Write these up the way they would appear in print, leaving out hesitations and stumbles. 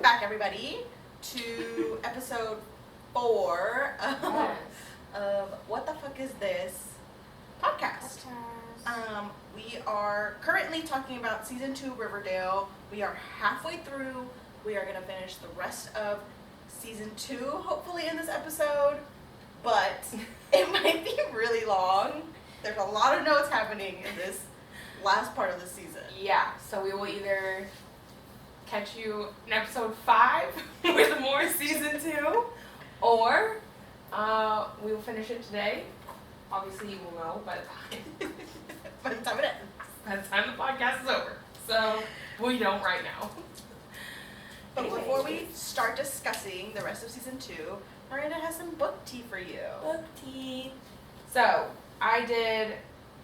back, everybody, to episode 4 of What the Fuck Is This podcast. We are currently talking about season 2 Riverdale. We are halfway through. We are going to finish the rest of season 2, hopefully, in this episode. But it might be really long. There's a lot of notes happening in this last part of the season. Yeah, so we will either catch you in episode 5 with more season 2, or we will finish it today. Obviously, you will know by the time it ends. By the time the podcast is over. So, we don't right now. But before we start discussing the rest of season 2, Miranda has some book tea for you. Book tea. So, I did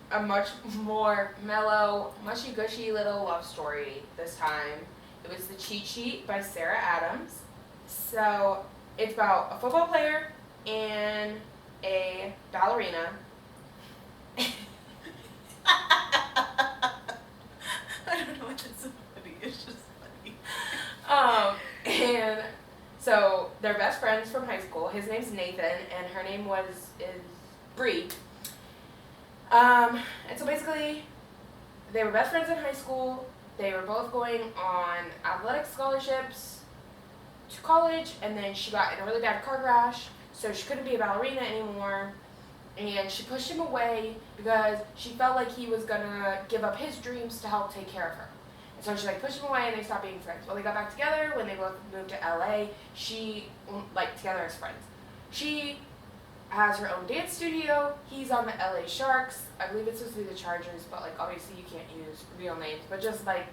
a much more mellow, mushy-gushy little love story this time. It was The Cheat Sheet by Sarah Adams. So, it's about a football player and a ballerina. I don't know why that's so funny. It's just funny. And so they're best friends from high school. His name's Nathan, and her name is Bree. And so basically, they were best friends in high school. They were both going on athletic scholarships to college, and then she got in a really bad car crash, so she couldn't be a ballerina anymore. And she pushed him away because she felt like he was gonna give up his dreams to help take care of her. And so she pushed him away, and they stopped being friends. Well, they got back together when they both moved to LA. Together as friends. She has her own dance studio. He's on the LA Sharks. I believe it's supposed to be the Chargers, but obviously you can't use real names, but just by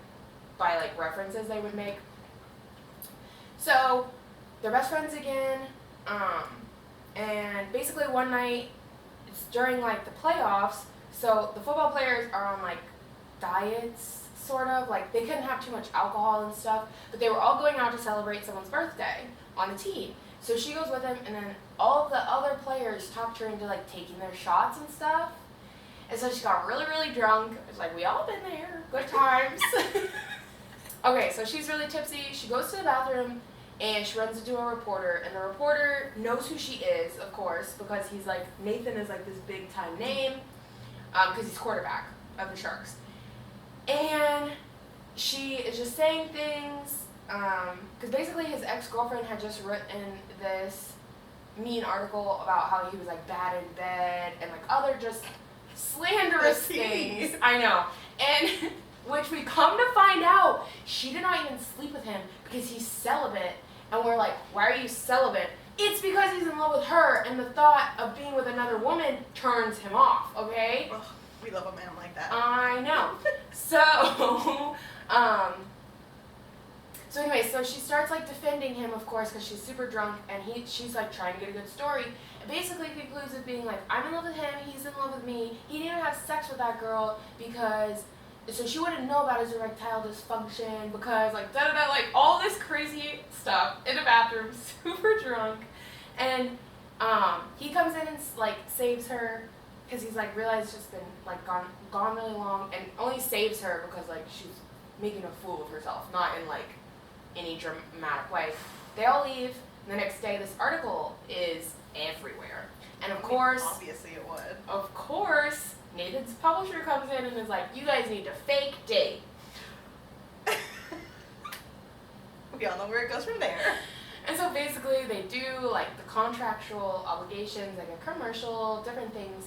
references they would make. So they're best friends again. And basically one night, it's during the playoffs, so the football players are on diets, sort of, they couldn't have too much alcohol and stuff, but they were all going out to celebrate someone's birthday on the team. So she goes with him, and then all the other players talked her into taking their shots and stuff. And so she got really, really drunk. It's we all been there, good times. Okay, so she's really tipsy. She goes to the bathroom, and she runs into a reporter, and the reporter knows who she is, of course, because he's Nathan is this big time name, because he's quarterback of the Sharks. And she is just saying things, because basically his ex-girlfriend had just written this mean article about how he was bad in bed and other just slanderous things. I know. And which we come to find out, she did not even sleep with him because he's celibate. And we're why are you celibate? It's because he's in love with her, and the thought of being with another woman turns him off, okay? Ugh, we love a man like that. I know. So, so anyway, so she starts defending him, of course, because she's super drunk, and she's trying to get a good story. And basically concludes with being I'm in love with him, he's in love with me. He didn't even have sex with that girl because, so she wouldn't know about his erectile dysfunction because all this crazy stuff in the bathroom, super drunk. And he comes in and saves her because he's realized it's just been gone really long, and only saves her because she's making a fool of herself, not in any dramatic way. They all leave, and the next day this article is everywhere. And of course, obviously it would. Of course, Nathan's publisher comes in and is you guys need to fake date. We all know where it goes from there. And so basically they do the contractual obligations, a commercial, different things,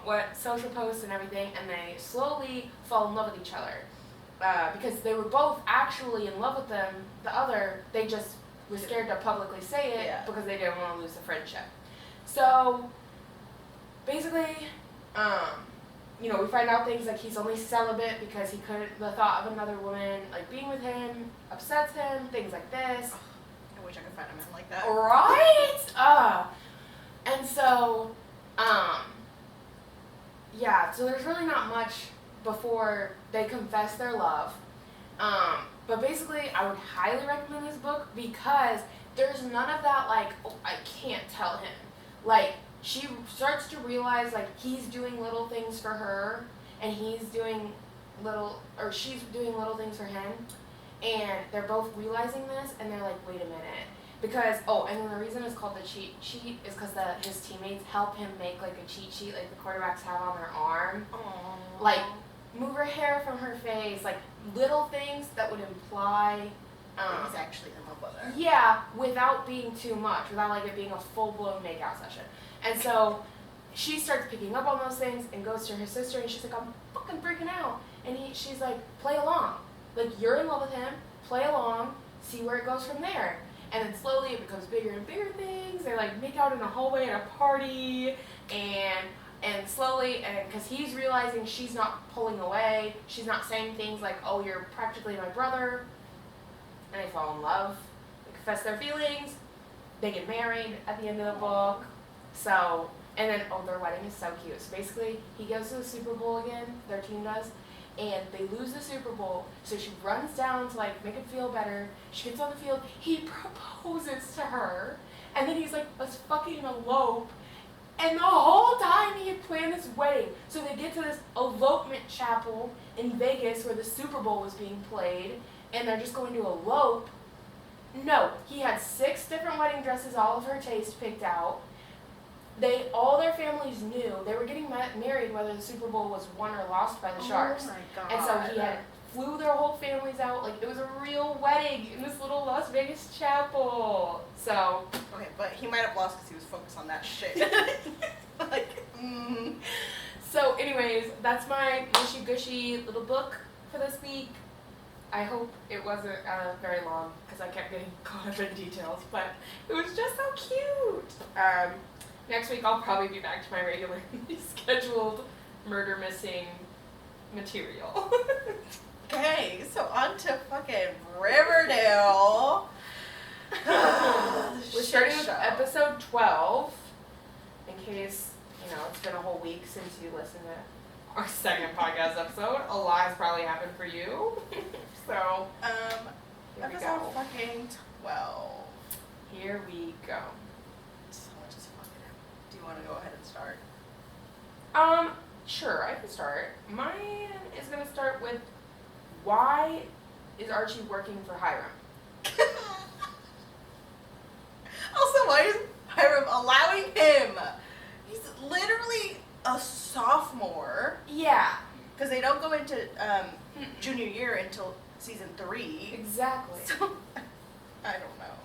what social posts and everything, and they slowly fall in love with each other. Because they were both actually in love with they just were scared to publicly say it because they didn't want to lose the friendship. So basically, we find out things he's only celibate because the thought of another woman being with him upsets him, things like this. Ugh, I wish I could find a man like that. Right? And so, so there's really not much before they confess their love. But basically, I would highly recommend this book because there's none of that I can't tell him. She starts to realize he's doing little things for her, and she's doing little things for him, And they're both realizing this, and they're like, wait a minute. Because, and then the reason it's called the cheat sheet is because his teammates help him make, like, a cheat sheet like the quarterbacks have on their arm. Aww. Like, move her hair from her face, like, little things that would imply... he's actually in love with her. Yeah, without being too much, without, like, it being a full-blown makeout session. And so, she starts picking up on those things and goes to her sister, and she's like, I'm fucking freaking out. And she's like, play along. Like, you're in love with him, play along, see where it goes from there. And then slowly it becomes bigger and bigger things. They like make out in a hallway at a party, and slowly, and because he's realizing she's not pulling away, she's not saying things like, oh, you're practically my brother, and they fall in love, they confess their feelings, they get married at the end of the book. So, and then, their wedding is so cute. So basically, he goes to the Super Bowl again, their team does, and they lose the Super Bowl, so she runs down to, like, make it feel better. She gets on the field, he proposes to her, and then he's like, let's fucking elope. And the whole time he had planned this wedding. So they get to this elopement chapel in Vegas where the Super Bowl was being played, and they're just going to elope. No, he had 6 different wedding dresses, all of her taste picked out. All their families knew they were getting married whether the Super Bowl was won or lost by the Sharks. Oh my God. And so he flew their whole families out. Like, it was a real wedding in this little Las Vegas chapel. So. Okay, but he might have lost because he was focused on that shit. So anyways, that's my gushy little book for this week. I hope it wasn't very long because I kept getting caught up in details, but it was just so cute. Next week I'll probably be back to my regularly scheduled murder missing material. Okay, so on to fucking Riverdale. We're starting with episode 12, in case, it's been a whole week since you listened to our second podcast episode. A lot has probably happened for you. So, here we episode go. fucking 12. Here we go. So much is fucking happening. Do you want to go ahead and start? Sure, I can start. Mine is going to start with, why is Archie working for Hiram? Also, why is Hiram allowing him? He's literally a sophomore. Yeah. Because they don't go into junior year until season 3. Exactly. So, I don't know.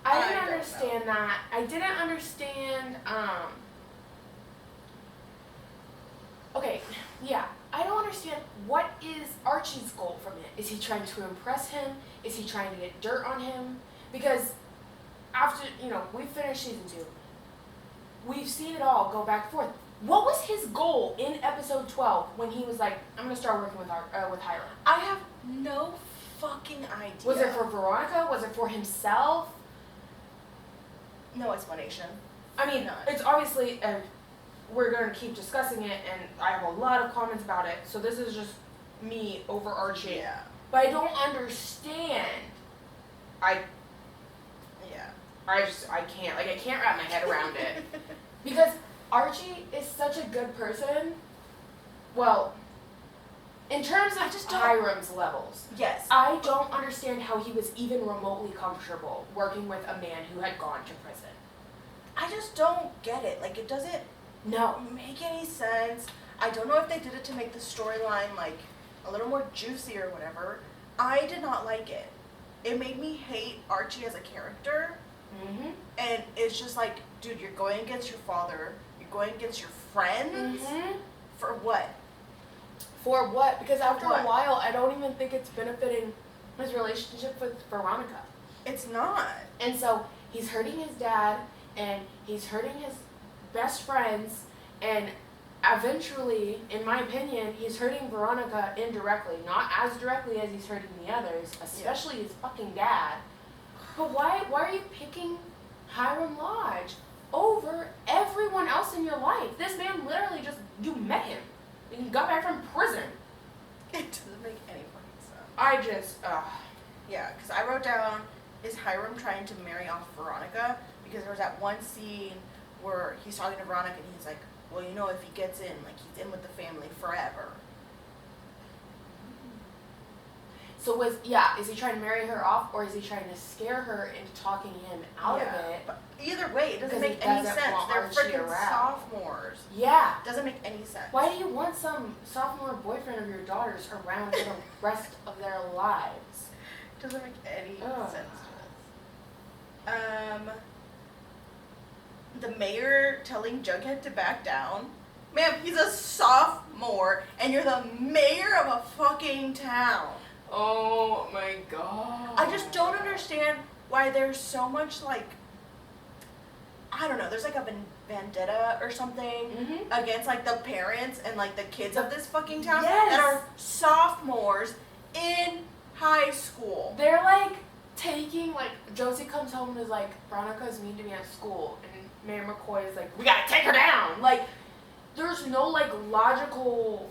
I didn't understand that. I didn't understand, okay, yeah. I don't understand, what is Archie's goal from it? Is he trying to impress him? Is he trying to get dirt on him? Because after, we finished season 2. We've seen it all go back and forth. What was his goal in episode 12 when he was like, I'm going to start working with Hiram? I have no fucking idea. Was it for Veronica? Was it for himself? No explanation. I mean, it's obviously, we're going to keep discussing it, and I have a lot of comments about it, so this is just me overarching. Yeah. But I don't understand. I can't wrap my head around it. Because Archie is such a good person. Well, in terms of Hiram's levels. Yes. I don't understand how he was even remotely comfortable working with a man who had gone to prison. I just don't get it. Like, it doesn't make any sense. I don't know if they did it to make the storyline, like, a little more juicy or whatever. I did not like it. It made me hate Archie as a character. Mm-hmm. And it's just like, dude, you're going against your father. You're going against your friends. Mm-hmm. For what? For what? Because after what? a while, I don't even think it's benefiting his relationship with Veronica. It's not. And so he's hurting his dad, and he's hurting his best friends, and eventually, in my opinion, he's hurting Veronica indirectly. Not as directly as he's hurting the others, especially his fucking dad. But why are you picking Hiram Lodge over everyone else in your life? This man literally you met him. And you got back from prison. It doesn't make any fucking sense. I just, Yeah, because I wrote down, is Hiram trying to marry off Veronica? Because there was that one scene where he's talking to Veronica and he's like, well, if he gets in, like, he's in with the family forever. So is he trying to marry her off, or is he trying to scare her into talking him out of it? But either way, it doesn't make any sense. They're freaking sophomores. Yeah. Doesn't make any sense. Why do you want some sophomore boyfriend of your daughter's around for the rest of their lives? Doesn't make any sense to us. The mayor telling Jughead to back down. Ma'am, he's a sophomore, and you're the mayor of a fucking town. Oh my god. I just don't understand why there's so much, like, I don't know, there's like a vendetta or something against, like, the parents and, like, the kids of this fucking town that are sophomores in high school. They're, like, taking, like, Josie comes home and is like, Veronica's mean to me at school, and Mayor McCoy is like, we gotta take her down. Like, there's no, like, logical,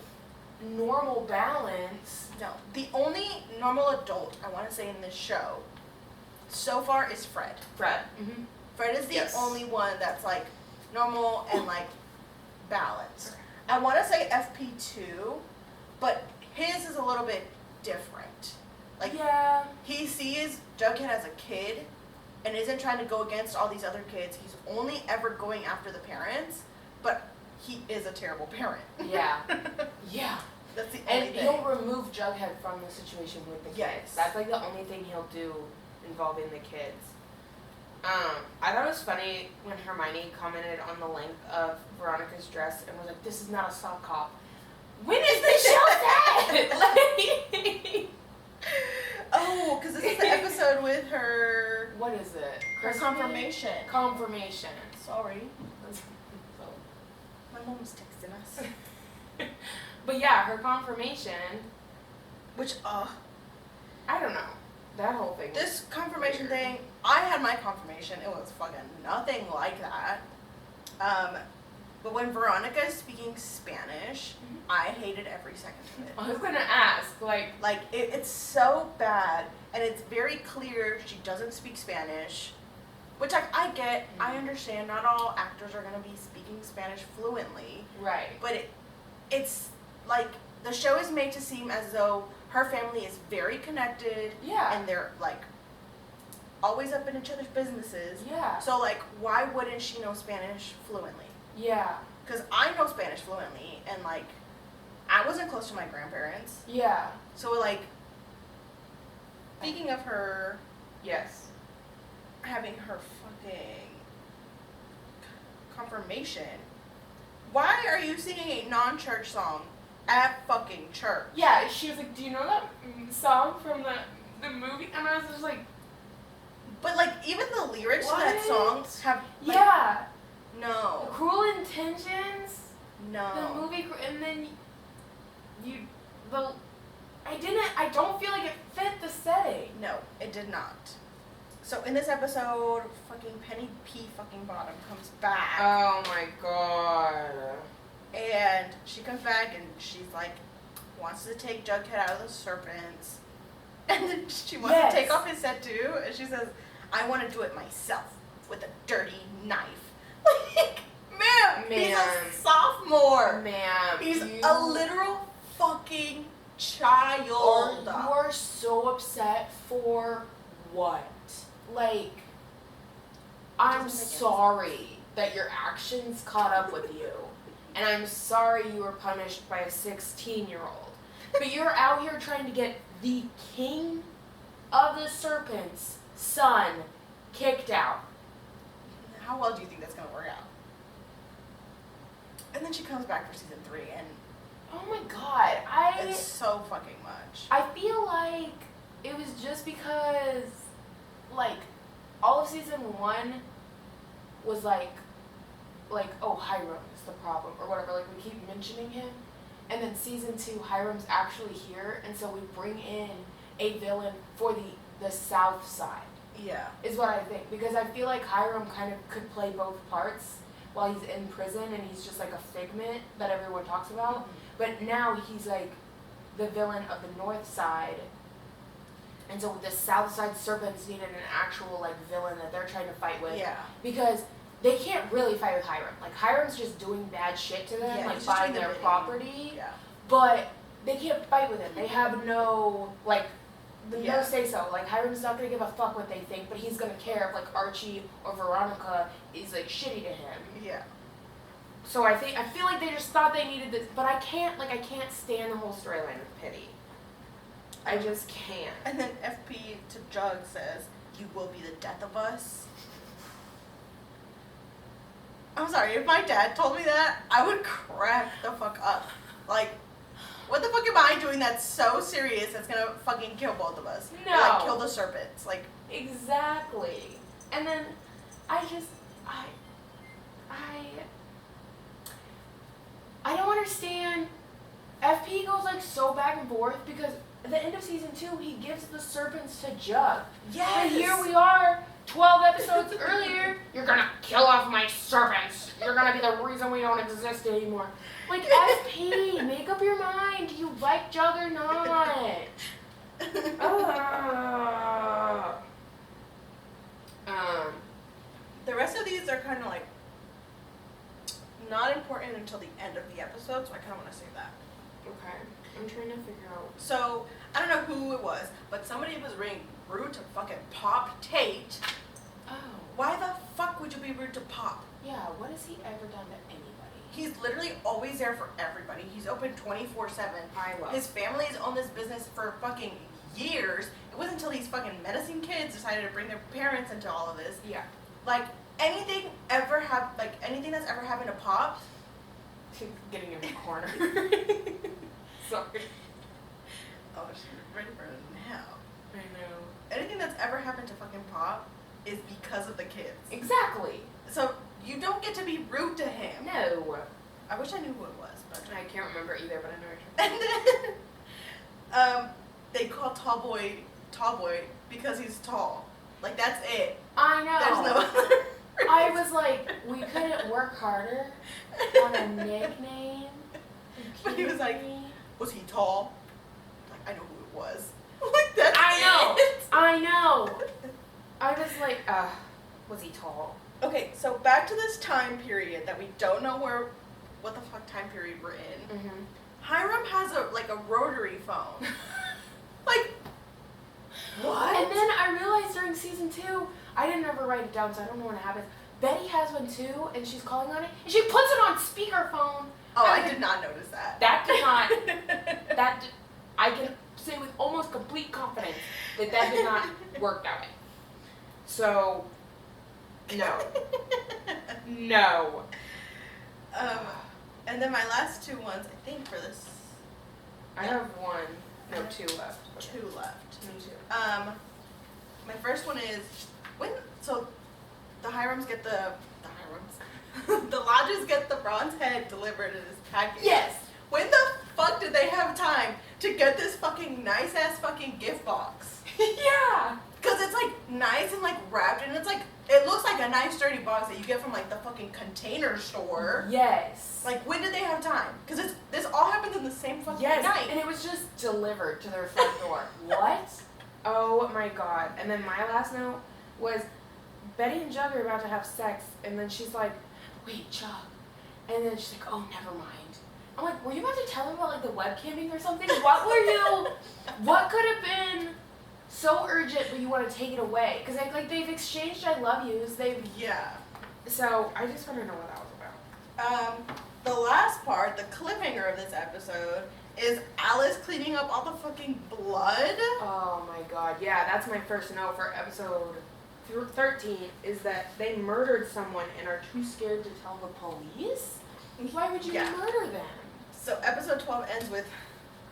normal balance. No. The only normal adult, I want to say, in this show so far is Fred. Fred. Fred is the only one that's, like, normal and, like, balanced. I want to say FP2, but his is a little bit different. Like, he sees Jughead as a kid and isn't trying to go against all these other kids. He's only ever going after the parents, but he is a terrible parent. Yeah. Yeah. That's the only thing. thing. And he'll remove Jughead from the situation with the kids. That's like the only thing he'll do involving the kids. I thought it was funny when Hermione commented on the length of Veronica's dress and was like, this is not a sock cop. When is the show set? Oh, because this is the episode with her... What is it? Her confirmation. Confirmation. Sorry. My mom's texting us. But yeah, her confirmation. Which, I don't know. That whole thing. This confirmation thing, I had my confirmation. It was fucking nothing like that. But when Veronica is speaking Spanish, I hated every second of it. I was gonna ask, like it's so bad, and it's very clear she doesn't speak Spanish, which I get. I understand. Not all actors are gonna be speaking Spanish fluently. Right. But it's like the show is made to seem as though her family is very connected. Yeah. And they're like always up in each other's businesses. Yeah. So like, why wouldn't she know Spanish fluently? Yeah. Because I know Spanish fluently, and like, I wasn't close to my grandparents. Yeah. So like, speaking of her, having her fucking confirmation. Why are you singing a non-church song at fucking church? Yeah, she was like, do you know that song from the movie? And I was just like... But, like, even the lyrics to that song have... Like, no. Cruel Intentions? No. The movie, and then I don't feel like it fit the setting. No, it did not. So in this episode, fucking Penny P. fucking Bottom comes back. Oh my god. And she comes back and she's like, wants to take Jughead out of the serpents. And then she wants to take off his head too. And she says, I want to do it myself with a dirty knife. Like, ma'am, he's a sophomore. Ma'am. He's a literal fucking child. You are so upset for what? Like, I'm sorry that your actions caught up with you. And I'm sorry you were punished by a 16-year-old. But you're out here trying to get the king of the serpent's son kicked out. How well do you think that's going to work out? And then she comes back for season 3 and... Oh my god, it's so fucking much. I feel like it was just because, like, all of season 1 was like, oh, Hiram is the problem, or whatever, like, we keep mentioning him, and then season 2, Hiram's actually here, and so we bring in a villain for the south side. Yeah. Is what I think, because I feel like Hiram kind of could play both parts while he's in prison, and he's just like a figment that everyone talks about. Mm-hmm. But now he's like the villain of the north side, and so the south side serpents needed an actual like villain that they're trying to fight with. Yeah. Because they can't really fight with Hiram. Like, Hiram's just doing bad shit to them, like buying their property. Yeah. But they can't fight with him. They have no like no say so. Like, Hiram's not gonna give a fuck what they think, but he's gonna care if, like, Archie or Veronica is, like, shitty to him. Yeah. So I feel like they just thought they needed this, but I can't stand the whole storyline with Pity. I just can't. And then FP to Jug says, "You will be the death of us." I'm sorry, if my dad told me that, I would crack the fuck up. Like, what the fuck am I doing that's so serious that's gonna fucking kill both of us? No. Or, like, kill the serpents. Like, exactly. And then I don't understand. FP goes like so back and forth because at the end of season 2 he gives the serpents to Jug. yes. And here we are, 12 episodes earlier. You're gonna kill off my serpents. You're gonna be the reason we don't exist anymore. Like, FP, make up your mind. Do you like Jug or not? The rest of these are kind of like not important until the end of the episode, so I kind of want to say that. Okay, I'm trying to figure out. So, I don't know who it was, but somebody was being rude to fucking Pop Tate. Oh. Why the fuck would you be rude to Pop? Yeah, what has he ever done to anybody? He's literally always there for everybody. He's open 24/7. I love. His family's owned this business for fucking years. It wasn't until these fucking menacing kids decided to bring their parents into all of this. Yeah. Like, anything that's ever happened to Pop, Getting in the corner. Sorry. oh, she's ready for it now. I know. Anything that's ever happened to fucking Pop is because of the kids. Exactly. So, you don't get to be rude to him. No. I wish I knew who it was, but I can't remember either, but I know And then, they call Tall Boy because he's tall. Like, that's it. I know. There's no other I was like, we couldn't work harder on a nickname. But he was like, Excuse me? was he tall? Like, I know who it was. Like, that's I know. I was like, was he tall? Okay, so back to this time period that we don't know what the fuck time period we're in. Mm-hmm. Hiram has a rotary phone. Like, what? And then I realized during season 2, I didn't ever write it down, so I don't know when it happens. Betty has one too, and she's calling on it, and she puts it on speakerphone. Oh, I did not notice that. That did not. I can say with almost complete confidence that did not work that way. So, no. No. And then my last two ones, I think for this. I have one. No, 2 left. Okay. 2 left. Me too. My first one is the Hirams get the Lodges get the bronze head delivered in his package. Yes. When the fuck did they have time to get this fucking nice ass fucking gift box? Yeah. Cause it's like nice and like wrapped, and it looks like a nice sturdy box that you get from like the fucking Container Store. Yes. Like, when did they have time? Cause this all happens in the same fucking Yes, night. and it was just delivered to their front door. What? Oh my god. And then my last note was Betty and Jug are about to have sex, and then she's like, wait, Jug. And then she's like, oh, never mind. I'm like, were you about to tell him about like the webcamming or something? What could have been so urgent but you want to take it away? Because they've exchanged I love yous. Yeah. So I just want to know what that was about. The last part, the cliffhanger of this episode, is Alice cleaning up all the fucking blood. Oh my god, yeah, that's my first note for episode 13, is that they murdered someone and are too scared to tell the police? Why would you murder them? So episode 12 ends with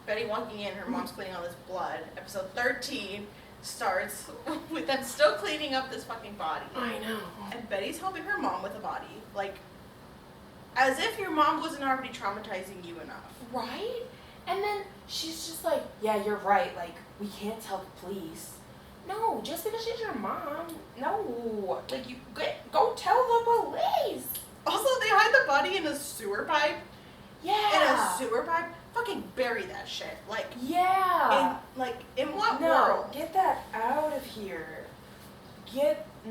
Betty walking in, her mom's cleaning all this blood. Episode 13 starts with them still cleaning up this fucking body. I know. And Betty's helping her mom with the body. Like, as if your mom wasn't already traumatizing you enough. Right? And then she's just like, yeah, you're right, like, we can't tell the police. No, just because she's your mom. No. Like, you go tell the police. Also, they hide the body in a sewer pipe. Yeah. In a sewer pipe? Fucking bury that shit. Like, yeah. In what no, world? Get that out of here.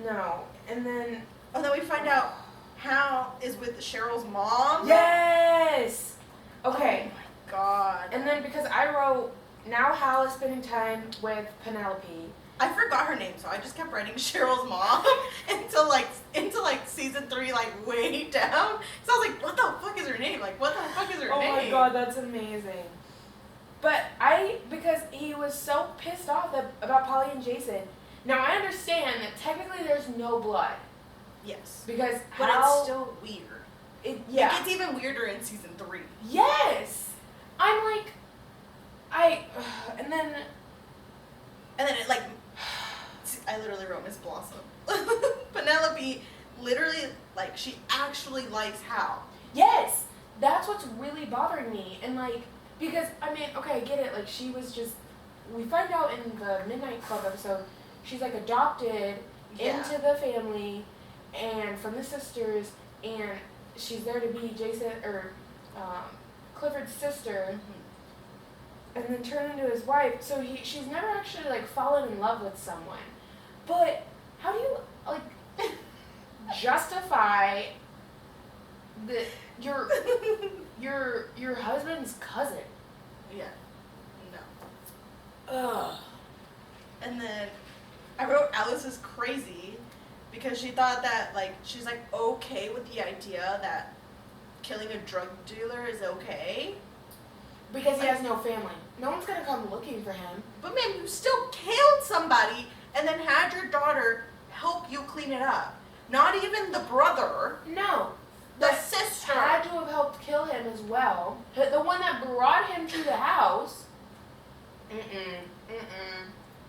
No. And then. And then we find out Hal is with Cheryl's mom. Yes. Okay. Oh my god. And then because I wrote now Hal is spending time with Penelope. I forgot her name, so I just kept writing Cheryl's mom until like season 3, like way down. So I was like, what the fuck is her name? Like, what the fuck is her name? Oh my god, that's amazing. But because he was so pissed off about Polly and Jason. Now I understand that technically there's no blood. Yes. Because but it's still weird. It gets even weirder in season 3. Yes. I'm like, and then it like, I literally wrote Miss Blossom. Penelope literally, like, she actually likes Hal. Yes, that's what's really bothering me. And like, because, I mean, okay, I get it. Like, she was just, we find out in the Midnight Club episode, she's like adopted into the family and from the sisters, and she's there to be Jason, or Clifford's sister. Mm-hmm. And then turn into his wife. So she's never actually like fallen in love with someone. But how do you like justify your husband's cousin? Yeah. No. Ugh. And then I wrote Alice is crazy because she thought that like she's like okay with the idea that killing a drug dealer is okay. Because he has no family. No one's gonna come looking for him. But man, you still killed somebody and then had your daughter help you clean it up. Not even the brother. No. The sister. Had to have helped kill him as well. The one that brought him to the house.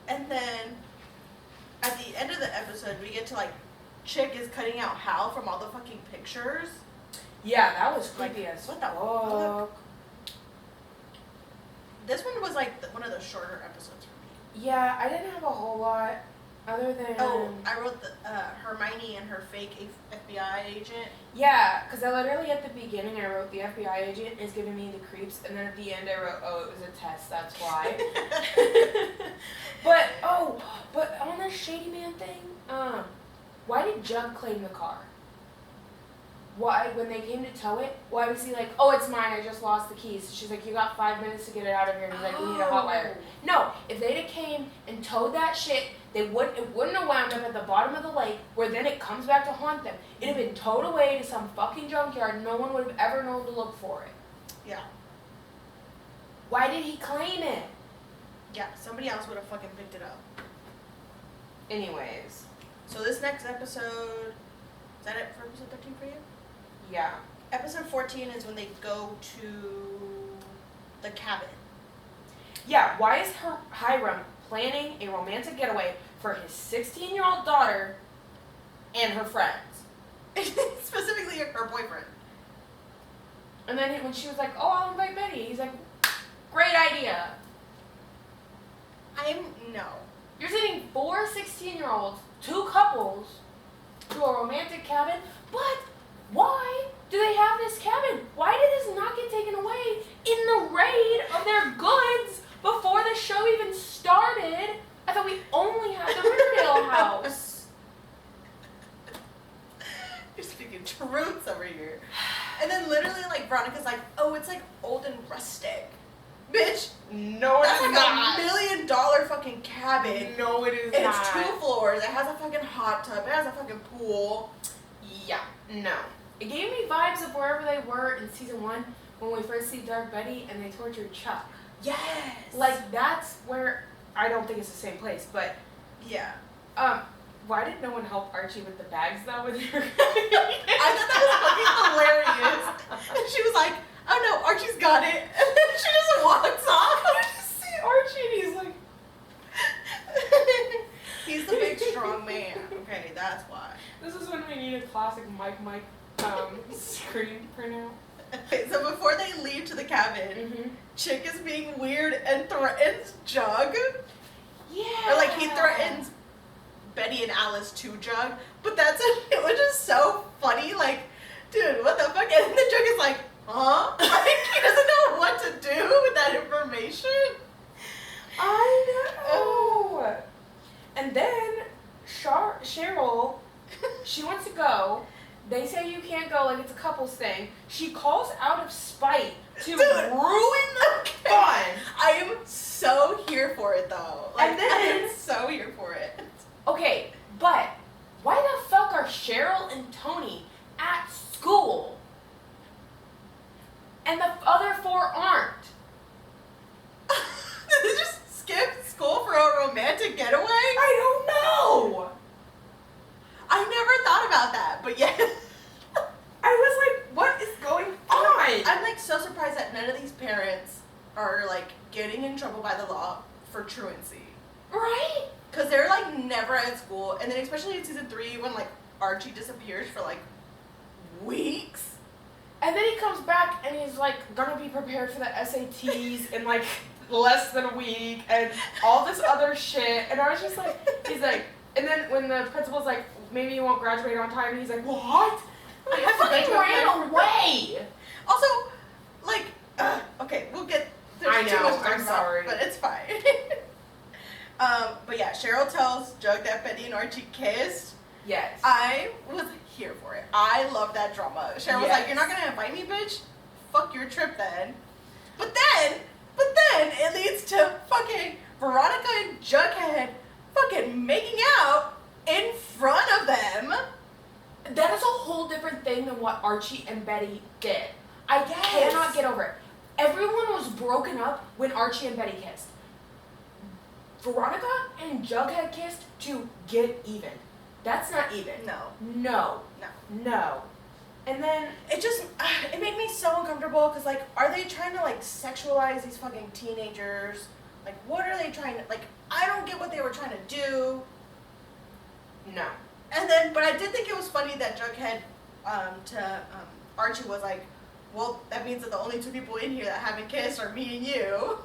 And then at the end of the episode, we get to like, Chick is cutting out Hal from all the fucking pictures. Yeah, that was creepy like, as what the fuck. This one was like one of the shorter episodes for me. Yeah, I didn't have a whole lot other than... Oh, I wrote the Hermione and her fake FBI agent. Yeah, because I literally at the beginning I wrote the FBI agent is giving me the creeps, and then at the end I wrote, oh, it was a test, that's why. But on the Shady Man thing, why did Jug claim the car? Why, when they came to tow it, why was he like, oh, it's mine, I just lost the keys. She's like, you got 5 minutes to get it out of here. And he's like, we need a hot wire. No, if they'd have came and towed that shit, it wouldn't have wound up at the bottom of the lake where then it comes back to haunt them. It'd have been towed away to some fucking junkyard. No one would have ever known to look for it. Yeah. Why did he claim it? Yeah, somebody else would have fucking picked it up. Anyways. So this next episode, is that it for episode 13 for you? Yeah. Episode 14 is when they go to the cabin. Yeah, why is Hiram planning a romantic getaway for his 16-year-old daughter and her friends? Specifically her boyfriend. And then when she was like, oh, I'll invite Betty, he's like, great idea. No. You're sending 4 16-year-olds, 2 couples, to a romantic cabin, but why do they have this cabin? Why did this not get taken away in the raid of their goods before the show even started? I thought we only had the Riverdale house. You're speaking truths over here. And then literally, like, Veronica's like, oh, it's like old and rustic. Bitch, No, that's it's like not. $1 million fucking cabin. No, it is And not. it's 2 floors. It has a fucking hot tub. It has a fucking pool. Yeah, no. It gave me vibes of wherever they were in season 1 when we first see Dark Betty and they tortured Chuck. Yes. Like, that's where, I don't think it's the same place, but yeah. Why did no one help Archie with the bags though? With your I thought that was fucking hilarious. And she was like, oh no, Archie's got it. And then she just walks off. I just see Archie and he's like... He's the big strong man. Okay, that's why. This is when we need a classic Mike screen printout. Okay, so before they leave to the cabin, Chick is being weird and threatens Jug. Yeah. Or like he threatens Betty and Alice to Jug. But it was just so funny. Like, dude, what the fuck? And the Jug is like, huh? Like, he doesn't know what to do with that information. I know. And then Cheryl, she wants to go. They say you can't go, like it's a couples thing. She calls out of spite to ruin the fun. I am so here for it though. Like, And then I'm so here for it. Okay, but why the fuck are Cheryl and Tony at school? And the other 4 aren't. Did they just skip school for a romantic getaway? I don't know. I never thought about that, but yeah. I was like, what is going on? I'm like so surprised that none of these parents are like getting in trouble by the law for truancy. Right? Because they're like never at school, and then especially in season 3 when like Archie disappears for like weeks. And then he comes back and he's like gonna be prepared for the SATs in like less than a week and all this other shit. And I was just like, he's like, and then when the principal's like, maybe you won't graduate on time, and he's like, what? I fucking ran away. Also, like, okay, we'll get. There's I too know. much to talk I'm about, sorry, but it's fine. But yeah, Cheryl tells Jug that Betty and Archie kissed. Yes. I was here for it. I love that drama. Cheryl was like, "You're not gonna invite me, bitch? Fuck your trip then." But then it leads to fucking Veronica and Jughead fucking making out in front of them. That is a whole different thing than what Archie and Betty did. I cannot get over it. Everyone was broken up when Archie and Betty kissed. Veronica and Jughead kissed to get even. That's not even. No. And then it just, it made me so uncomfortable because, like, are they trying to, like, sexualize these fucking teenagers? Like, what are they trying to, like, I don't get what they were trying to do. No. And then, but I did think it was funny that Jughead to Archie was like, well, that means that the only 2 people in here that haven't kissed are me and you.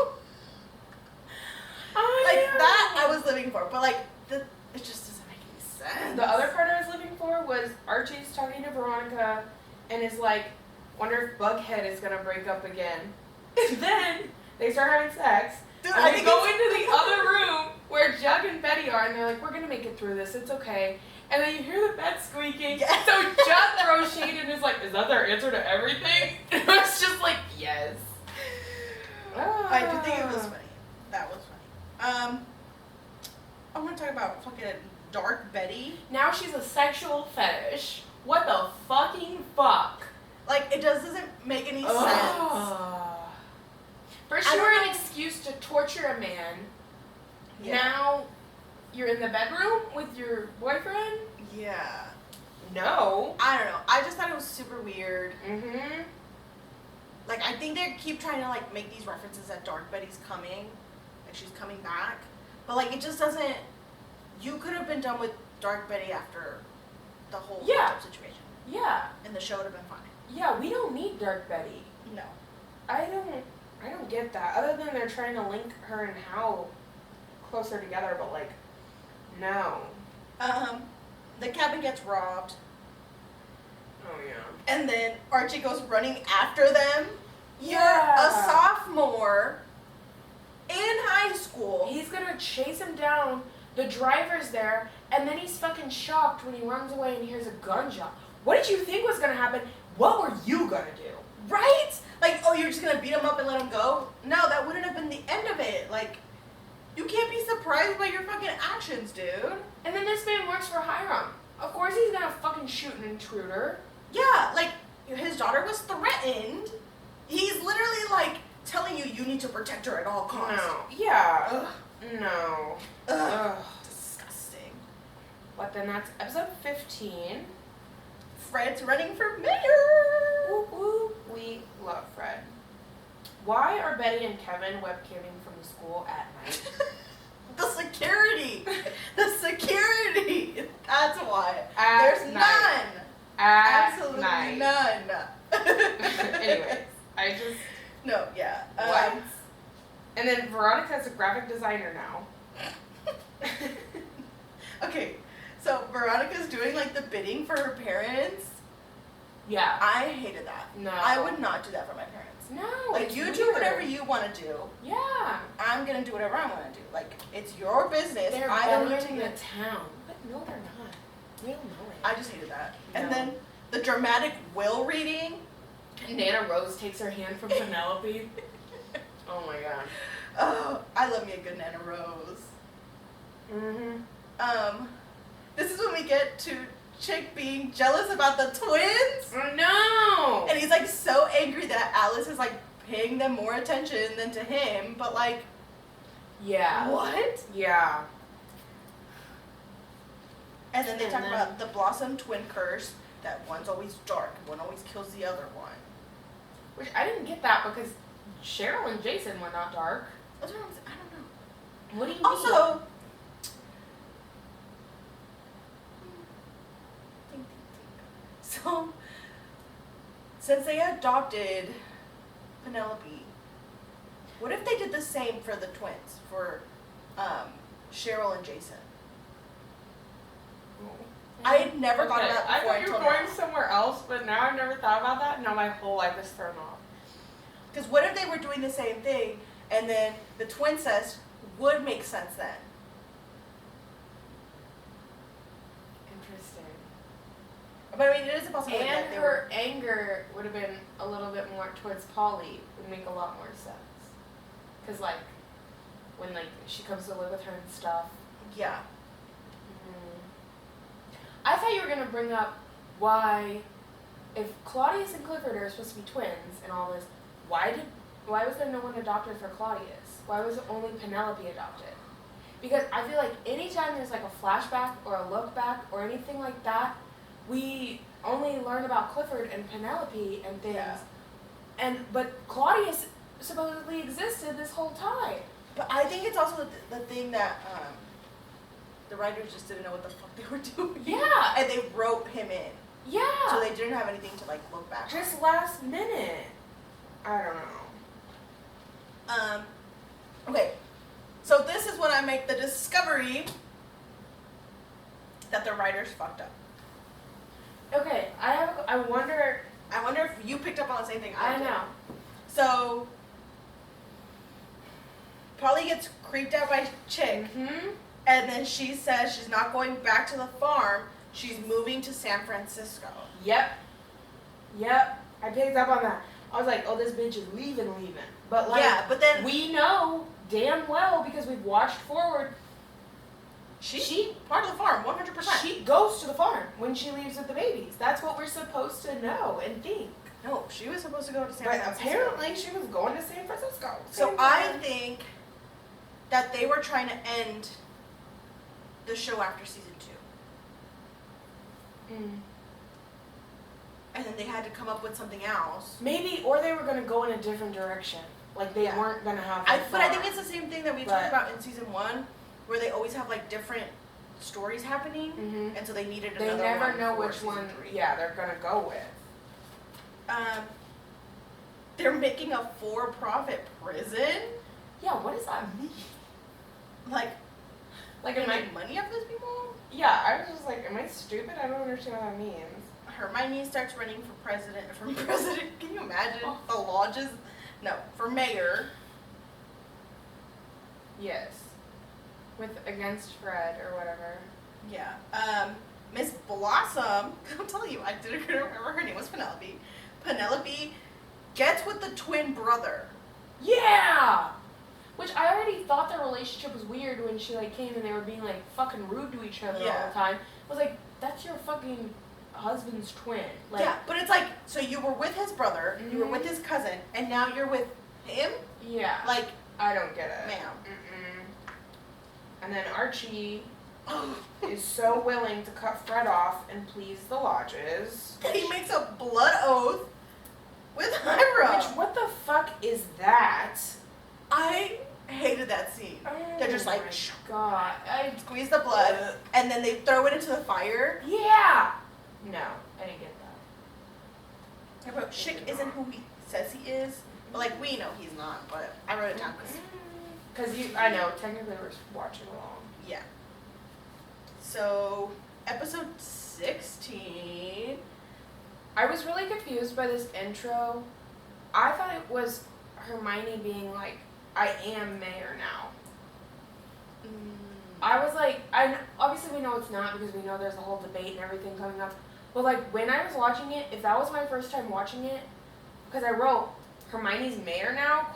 That I was living for, but like, it just doesn't make any sense. The other part I was living for was Archie's talking to Veronica and is like, wonder if Bughead is gonna break up again. And then they start having sex. Dude, and they go into the other room where Jug and Betty are, and they're like, we're gonna make it through this, it's okay. And then you hear the bed squeaking. Yes. So Jug throws shade and is like, is that their answer to everything? And I was just like, yes. I did think it was funny. That was funny. I want to talk about fucking Dark Betty. Now she's a sexual fetish. What the fucking fuck? Like, it doesn't make any sense. First you were an excuse to torture a man. Yeah. Now you're in the bedroom with your boyfriend? Yeah. No. I don't know. I just thought it was super weird. Mm-hmm. Like, I think they keep trying to, like, make these references that Dark Betty's coming. Like, she's coming back. But, like, it just doesn't... You could have been done with Dark Betty after the whole situation. Yeah. And the show would have been fine. Yeah, we don't need Dark Betty. No. I don't get that. Other than they're trying to link her and Hal closer together, but, like, no. The cabin gets robbed. Oh, yeah. And then Archie goes running after them. Yeah. You're a sophomore in high school. He's gonna chase him down. The driver's there, and then he's fucking shocked when he runs away and hears a gunshot. What did you think was gonna happen? What were you gonna do? Right? Like, oh, you're just gonna beat him up and let him go? No, that wouldn't have been the end of it. Like, you can't be surprised by your fucking actions, dude. And then this man works for Hiram. Of course he's gonna fucking shoot an intruder. Yeah, like, his daughter was threatened. He's literally, like, telling you need to protect her at all costs. No. Yeah. Ugh. No. Ugh. Disgusting. But then that's episode 15. Fred's running for mayor. Woo woo. We love Fred. Why are Betty and Kevin webcamming from the school at night? The security. The security. That's why. There's none. Absolutely night. none. Anyways, I just... No, yeah. What? And then Veronica's a graphic designer now. Okay, so Veronica's doing like the bidding for her parents. Yeah. I hated that. No. I would not do that for my parents. No. Like, you do whatever you want to do. Yeah. I'm gonna do whatever I want to do. Like, it's your business. They're I don't need bettering to the get... town. But no, they're not. We all know it. I just hated that. No. And then the dramatic will reading. Nana Rose takes her hand from Penelope. Oh my god. Oh, I love me a good Nana Rose. This is when we get to Chick being jealous about the twins. Oh no! And he's like so angry that Alice is like paying them more attention than to him, but like, yeah. what? Yeah. And then they talk about the Blossom twin curse, that one's always dark, one always kills the other one. Which I didn't get that because Cheryl and Jason were not dark. I don't know. What do you mean? Also, so since they adopted Penelope, what if they did the same for the twins, for Cheryl and Jason? I had never thought about it before. I thought you were going somewhere else, but now I've never thought about that. Now my whole life is thrown off. Because what if they were doing the same thing, and then the twincest would make sense then? Interesting. But I mean, it is a possibility that And they her were. anger would have been a little bit more towards Polly. Would make a lot more sense. Because like, when like she comes to live with her and stuff. Yeah. I thought you were gonna bring up why, if Claudius and Clifford are supposed to be twins and all this, why was there no one adopted for Claudius? Why was only Penelope adopted? Because I feel like anytime there's like a flashback or a look back or anything like that, we only learn about Clifford and Penelope and things. Yeah. But Claudius supposedly existed this whole time. But I think it's also the thing that the writers just didn't know what the fuck they were doing. Yeah. And they wrote him in. Yeah. So they didn't have anything to like look back Just last minute. I don't know. Okay. So this is when I make the discovery that the writers fucked up. Okay, I wonder if you picked up on the same thing I did. know. So Polly gets creeped out by Chick. Mm-hmm. And then she says she's not going back to the farm. She's moving to San Francisco. Yep. I picked up on that. I was like, oh, this bitch is leaving. But like, yeah, but then we know damn well because we've watched forward. She part of the farm, 100%. She goes to the farm when she leaves with the babies. That's what we're supposed to know and think. No, she was supposed to go to San But Francisco. apparently she was going to San Francisco. So I think that they were trying to end the show after season 2. And then they had to come up with something else. Maybe, or they were going to go in a different direction. Like they weren't going to have. But I think it's the same thing that we talked about in season 1, where they always have like different stories happening, and so they needed another one. They never know which season one. 3. Yeah, they're going to go with. They're making a for-profit prison. Yeah, what does that mean? Like am I make money off those people? Yeah, I was just like, am I stupid? I don't understand what that means. Hermione starts running for president. Can you imagine the lodges? No, for mayor. Yes. Against Fred or whatever. Yeah. Miss Blossom. I'm telling you, I didn't remember her name was Penelope. Penelope gets with the twin brother. Yeah. Which I already thought their relationship was weird when she like came and they were being like fucking rude to each other all the time. I was like, that's your fucking husband's twin. Like, yeah, but it's like, so you were with his brother, you were with his cousin, and now you're with him? Yeah. Like, I don't get it. Ma'am. And then Archie is so willing to cut Fred off and please the lodges. He makes a blood oath with Hiram. Which, what the fuck is that? I hated that scene. They're just like, God, I squeeze the blood, and then they throw it into the fire. Yeah. No, I didn't get that. I wrote, Chick isn't who he says he is, but like we know he's not. But I wrote it down because I know technically we're watching along. Yeah. So episode 16. I was really confused by this intro. I thought it was Hermione being like, I am mayor now. I was like, obviously we know it's not because we know there's a whole debate and everything coming up. But like when I was watching it, if that was my first time watching it, because I wrote Hermione's mayor now, ?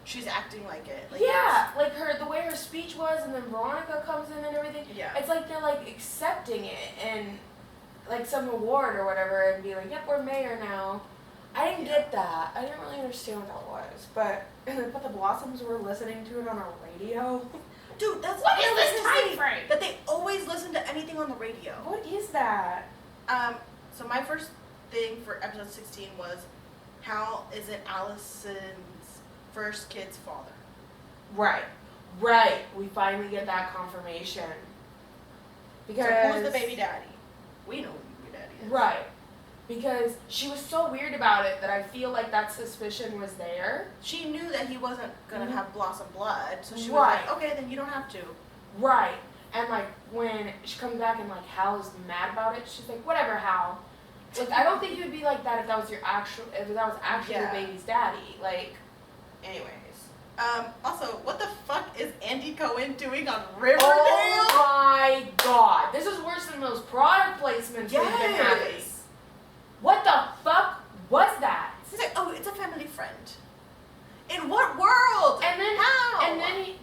she's acting like it. Like yeah, like the way her speech was, and then Veronica comes in and everything. Yeah. It's like they're like accepting it and like some award or whatever, and be like, yep, we're mayor now. I didn't get that. I didn't really understand what that was, but the Blossoms were listening to it on a radio. Dude, that's what is this time frame? That they always listen to anything on the radio. What is that? So my first thing for episode 16 was, Hal isn't Allison's first kid's father. Right. We finally get that confirmation. Because so who's the baby daddy? We know who the baby daddy is. Right. Because she was so weird about it that I feel like that suspicion was there. She knew that he wasn't gonna have Blossom blood, so she was Right. like, okay, then you don't have to. Right. And like when she comes back and like Hal is mad about it, she's like, whatever, Hal. Like I don't think you would be like that if that was actually your baby's daddy. Like, anyways. Also, what the fuck is Andy Cohen doing on Riverdale? Oh my god. This is worse than those product placements we've been having. What the fuck was that? He's like, oh, it's a family friend. In what world? And then how? And then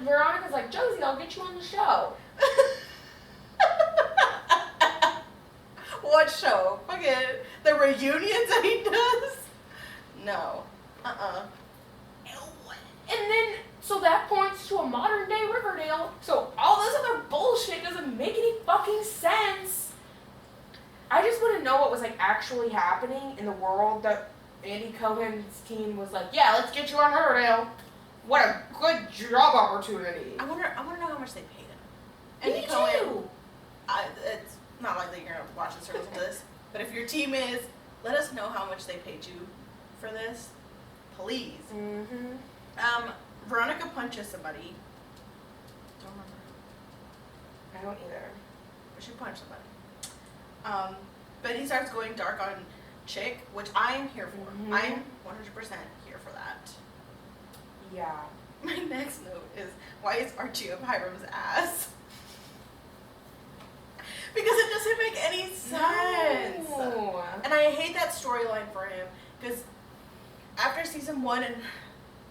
Veronica's like, Josie, I'll get you on the show. What show? Fucking the reunions that he does? No. And then, so that points to a modern day Riverdale. So all this other bullshit doesn't make any fucking sense. I just want to know what was like actually happening in the world that Andy Cohen's team was like, yeah, let's get you on Riverdale. What a good job opportunity. I wonder know how much they paid him. Andy Cohen. It's not likely you're gonna watch this or listen to this, but if your team is, let us know how much they paid you for this, please. Mm-hmm. Veronica punches somebody. Don't remember. I don't either. But she punched somebody. But he starts going dark on Chick, which I am here for. Mm-hmm. I am 100% here for that. Yeah. My next note is, why is Archie up Hiram's ass? Because it doesn't make any sense. No. And I hate that storyline for him, because after season 1 and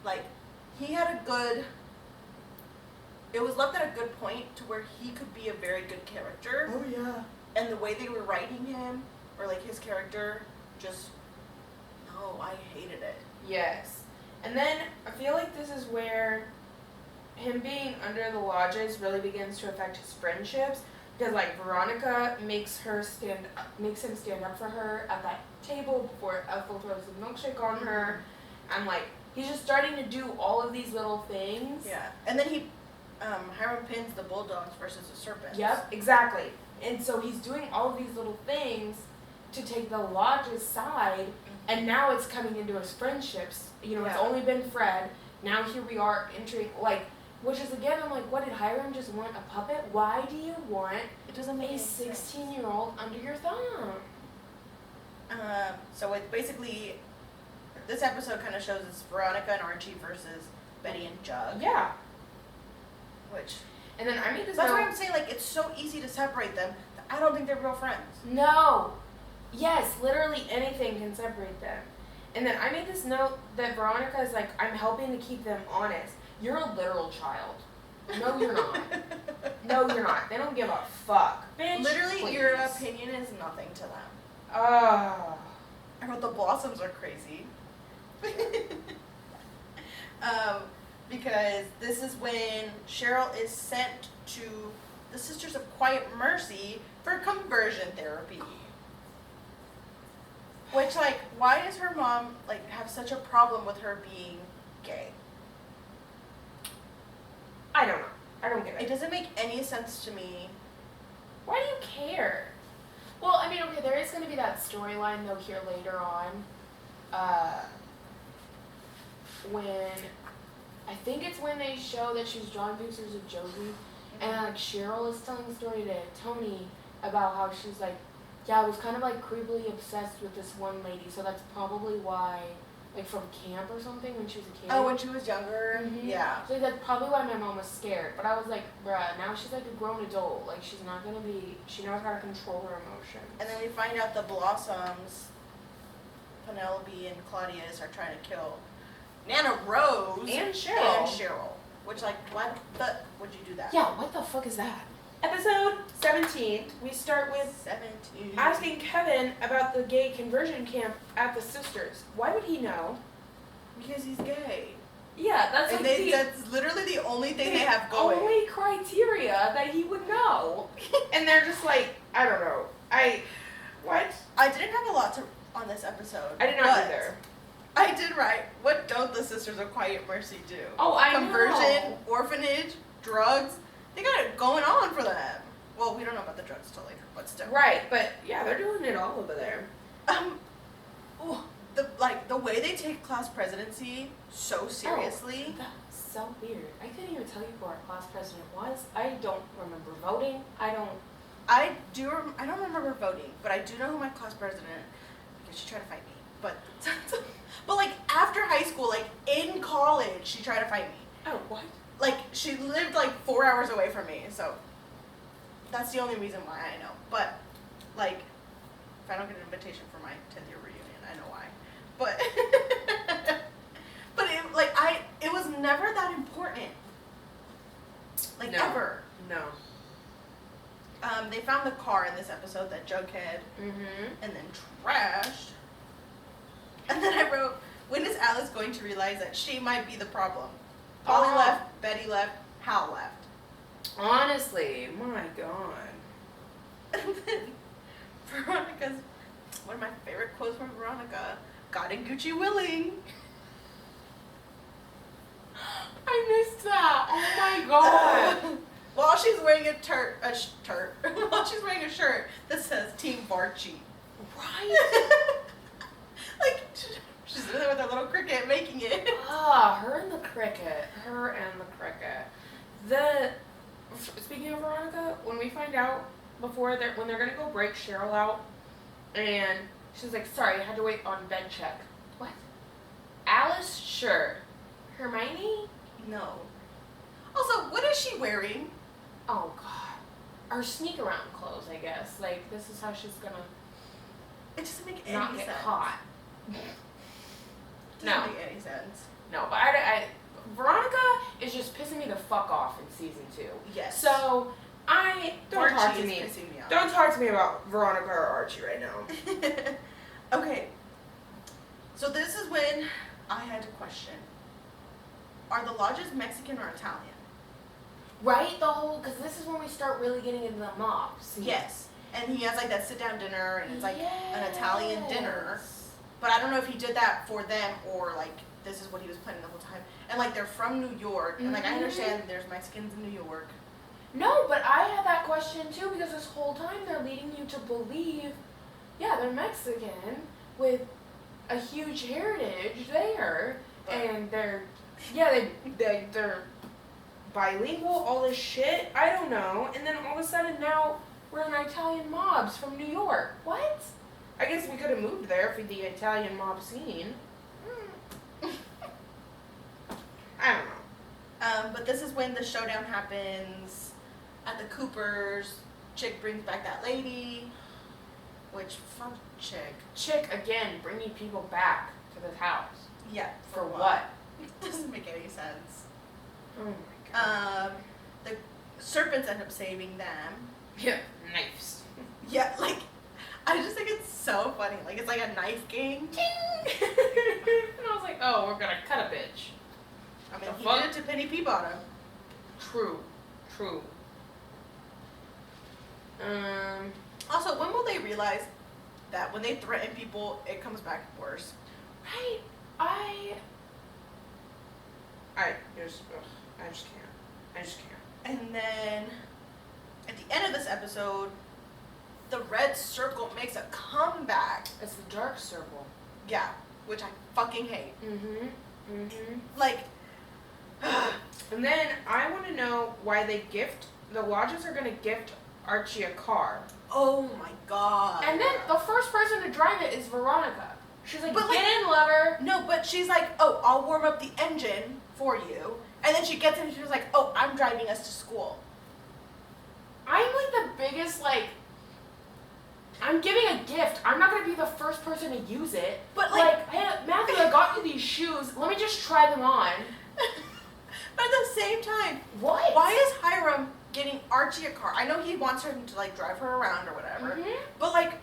like he had a good, it was left at a good point to where he could be a very good character. Oh yeah. And the way they were writing him, or like his character, just, no, I hated it. Yes. And then I feel like this is where him being under the lodges really begins to affect his friendships, because like Veronica makes him stand up for her at that table before Ethel throws the milkshake on her, and like he's just starting to do all of these little things. Yeah, and then Hiram pins the bulldogs versus the serpents. Yep, exactly. And so he's doing all of these little things to take the lodge's side, and now it's coming into his friendships. You know, It's only been Fred. Now here we are entering, like, which is again, I'm like, what, did Hiram just want a puppet? Why do you want It doesn't make a 16-year-old under your thumb? So it basically, this episode kind of shows it's Veronica and Archie versus Betty and Jug. Yeah. Which, and then I made this that's note. why I'm saying, like, it's so easy to separate them. I don't think they're real friends. No. Yes, literally anything can separate them. And then I made this note that Veronica is like, I'm helping to keep them honest. You're a literal child. No, you're not. No, you're not. They don't give a fuck. Bitch, Literally, please. your opinion is nothing to them. I wrote the Blossoms are crazy. Because this is when Cheryl is sent to the Sisters of Quiet Mercy for conversion therapy. Which, like, why does her mom, like, have such a problem with her being gay? I don't know. I don't get It it. doesn't make any sense to me. Why do you care? Well, I mean, okay, there is going to be that storyline, though, here later on. When, I think it's when they show that she's drawing pictures of Josie, and, like, Cheryl is telling the story to Tony about how she's, like, yeah, I was kind of, like, creepily obsessed with this one lady, so that's probably why, like, from camp or something, when she was a kid. Oh, when she was younger? Mm-hmm. Yeah. So that's probably why my mom was scared. But I was like, bruh, now she's like a grown adult. Like, she's not gonna be, she knows how to control her emotions. And then we find out the Blossoms, Penelope and Claudius, are trying to kill Nana Rose and Cheryl. Which, like, why the would you do that? Yeah, what the fuck is that? Episode 17, we start with 17. asking Kevin about the gay conversion camp at the Sisters. Why would he know? Because he's gay. Yeah, that's And like that's literally the only thing they have going. only criteria that he would know. And they're just like, I don't know. What? I didn't have a lot on this episode. I did not but either. I did write, what don't the Sisters of Quiet Mercy do? Oh, I Conversion, know. orphanage, drugs. They got it going on for them. Well, we don't know about the drugs till later, but still. Right, but yeah, they're doing it all over there. The way they take class presidency so seriously. That was so weird. I couldn't even tell you who our class president was. I don't remember voting. I don't remember voting, but I do know who my class president, because she tried to fight me. But like after high school, like in college, she tried to fight me. Oh, what? Like she lived like 4 hours away from me, so that's the only reason why I know. But like, if I don't get an invitation for my 10th year reunion, I know why. But it was never that important. Like No. ever. No. They found the car in this episode that Jughead and then trashed. And then I wrote, when is Alice going to realize that she might be the problem? Polly left, Betty left, Hal left. Honestly, my God. And then Veronica's, one of my favorite quotes from Veronica, God and Gucci willing. I missed that. Oh my God. While she's wearing while she's wearing a shirt that says Team Varchi. Right? Like, she's there with her little cricket making it. Her and the cricket. Speaking of Veronica, when we find out when they're gonna go break Cheryl out, and she's like, sorry, I had to wait on bed check. What? Alice? Sure. Hermione? No. Also, what is she wearing? Oh God. Our sneak around clothes, I guess. Like, this is how she's gonna It doesn't make any not sense. get caught. Doesn't make any sense. No, but Veronica is just pissing me the fuck off in season 2. Yes. So, Don't talk Archie to is me. pissing me off. Don't talk to me about Veronica or Archie right now. Okay. So this is when I had to question. Are the lodges Mexican or Italian? right? Because this is when we start really getting into the mob scene. Yes. And he has like that sit down dinner and it's like an Italian dinner. Yes. But I don't know if he did that for them or like this is what he was planning the whole time. And like they're from New York and like I understand there's Mexicans in New York. No, but I had that question too because this whole time they're leading you to believe, yeah, they're Mexican with a huge heritage there, and they're bilingual, all this shit. I don't know, and then all of a sudden now we're in Italian mobs from New York. What? I guess we could have moved there for the Italian mob scene. I don't know. But this is when the showdown happens at the Coopers. Chick brings back that lady, which fuck Chick. Chick again bringing people back to this house. Yeah. For what? Doesn't make any sense. Oh my god. The serpents end up saving them. Yeah, knives. Yeah, like I just think it's so funny. Like it's like a knife game. And I was like, oh, we're gonna cut a bitch. I mean, The he fuck? did it to Penny Peabody. True. Also, when will they realize that when they threaten people, it comes back worse? Right. I just can't. And then at the end of this episode, the red circle makes a comeback. It's the dark circle. Yeah, which I fucking hate. Like, And then I want to know why the lodges are gonna gift Archie a car. oh my god. And then the first person to drive it is Veronica. She's like, But, get like- in, lover. No, but she's like, oh, I'll warm up the engine for you. And then she gets in and she's like, oh, I'm driving us to school. I'm like the biggest, like, I'm giving a gift. I'm not gonna be the first person to use it. But like, hey, Matthew, I got you these shoes. Let me just try them on. But at the same time, What? why is Hiram getting Archie a car? I know he wants her to like drive her around or whatever, but like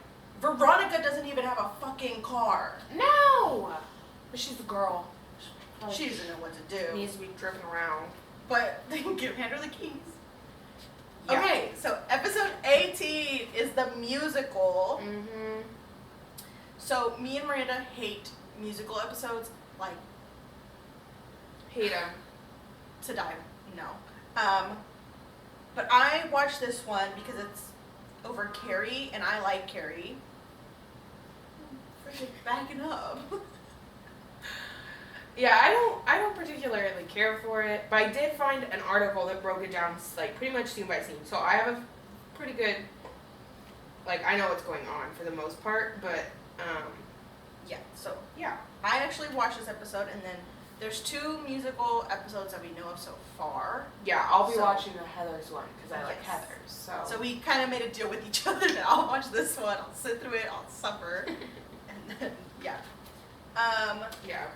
Veronica doesn't even have a fucking car. No. But she's the girl. She doesn't know what to do. Needs to be driven around. But they can hand her the keys. Yeah. Okay, so episode 18 is the musical. Mm-hmm. So me and Miranda hate musical episodes, like Hate them. to die. No. But I watched this one because it's over Carrie, and I like Carrie. Freaking backing up. Yeah, I don't particularly care for it, but I did find an article that broke it down like pretty much scene by scene. So I have a pretty good, like, I know what's going on for the most part, but Yeah, so yeah. I actually watched this episode, and then there's 2 musical episodes that we know of so far. yeah, I'll be So- watching the Heather's one because I like Yes. Heather's. So we kind of made a deal with each other that I'll watch this one, I'll sit through it, I'll suffer, and then, yeah. Yeah,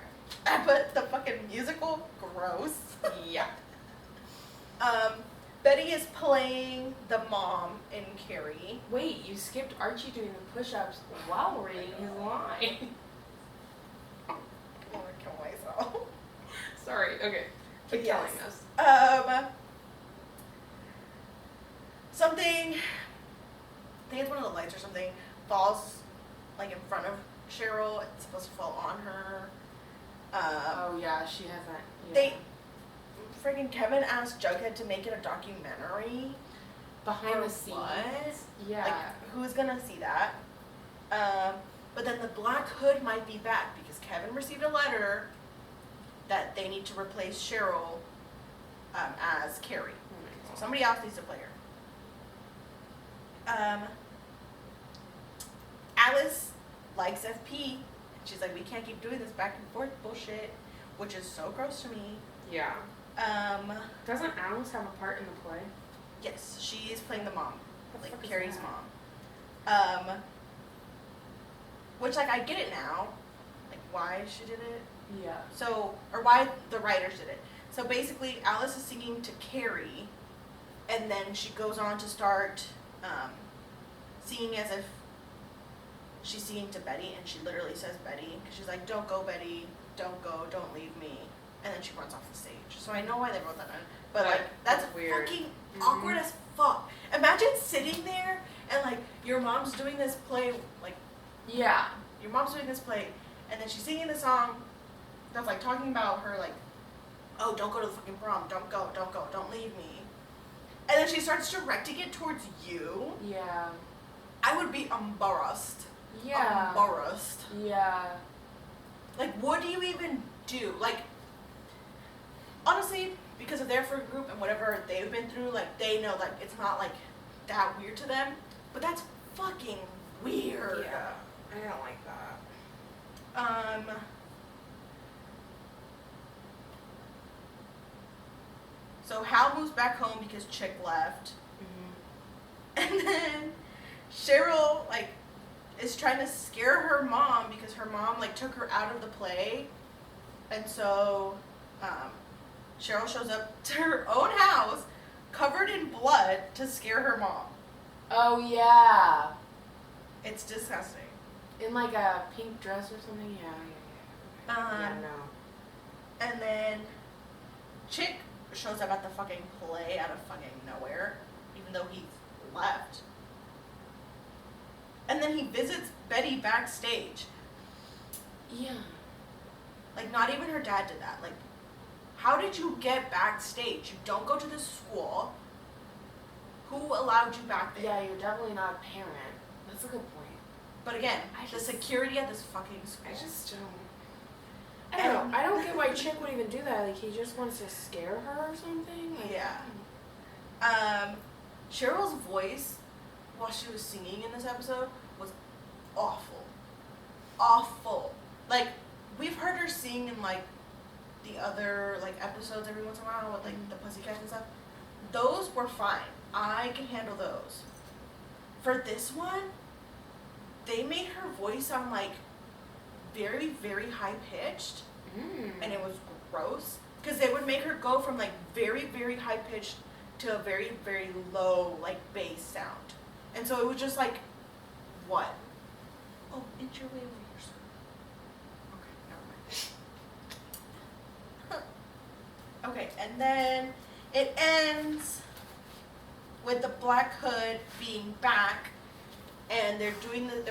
But the fucking musical, gross. okay. Yeah. Betty is playing the mom in Carrie. Wait, you skipped Archie doing the push-ups while reading his line. I want to kill myself. Sorry. Okay. Keep Yes. telling us. Something, I think it's one of the lights or something, falls like in front of Cheryl. It's supposed to fall on her. Oh yeah, she hasn't. Yeah. They, friggin' Kevin asked Jughead to make it a documentary. behind For the scenes. what? Yeah. Like, who's gonna see that? But then the Black Hood might be back because Kevin received a letter that they need to replace Cheryl as Carrie. Oh my God. Somebody else needs to play her. Alice likes FP. And she's like, we can't keep doing this back and forth bullshit, which is so gross to me. Yeah. Um, Doesn't Alice have a part in the play? yes, she's playing the mom, What the like fuck is Carrie's that? mom. Which, like, I get it now, like why she did it. Yeah. So, or why the writers did it. So basically, Alice is singing to Carrie, and then she goes on to start singing as if she's singing to Betty, and she literally says Betty, because she's like, don't go, Betty, don't go, don't leave me. And then she runs off the stage. So I know why they wrote that in. But, like, that's weird. fucking Mhm. awkward as fuck. Imagine sitting there, and, like, your mom's doing this play, like, Yeah. your mom's doing this play, and then she's singing the song that's like talking about her, like, oh, don't go to the fucking prom, don't go, don't leave me. And then she starts directing it towards you. Yeah. I would be embarrassed. Yeah. Embarrassed. Yeah. Like, what do you even do? Like, honestly, because of their friend group and whatever they've been through, like, they know, like, it's not, like, that weird to them. But that's fucking weird. Yeah. I don't like that. So Hal moves back home because Chick left. And then Cheryl, like, is trying to scare her mom because her mom, like, took her out of the play. And so, Cheryl shows up to her own house covered in blood to scare her mom. Oh yeah. It's disgusting. In like a pink dress or something. Yeah. Yeah, no. And then Chick shows up at the fucking play out of fucking nowhere, even though he's left. And then he visits Betty backstage. Yeah. Like, not even her dad did that. Like, how did you get backstage? You don't go to this school. Who allowed you back there? Yeah, you're definitely not a parent. That's a good point. But again, I the just- security at this fucking school. I just don't. I don't know. I don't get why Chick would even do that. Like, he just wants to scare her or something. Like, Yeah. Cheryl's voice while she was singing in this episode was awful. Awful. Like, we've heard her sing in, like, the other, like, episodes every once in a while with, like, the Pussycats and stuff. Those were fine. I can handle those. For this one, they made her voice sound like very, very high pitched, and it was gross because they would make her go from like very, very high pitched to a very, very low like bass sound, and so it was just like, what? Oh, inch your way over here, sir. Okay, never mind. Okay, and then it ends with the Black Hood being back, and they're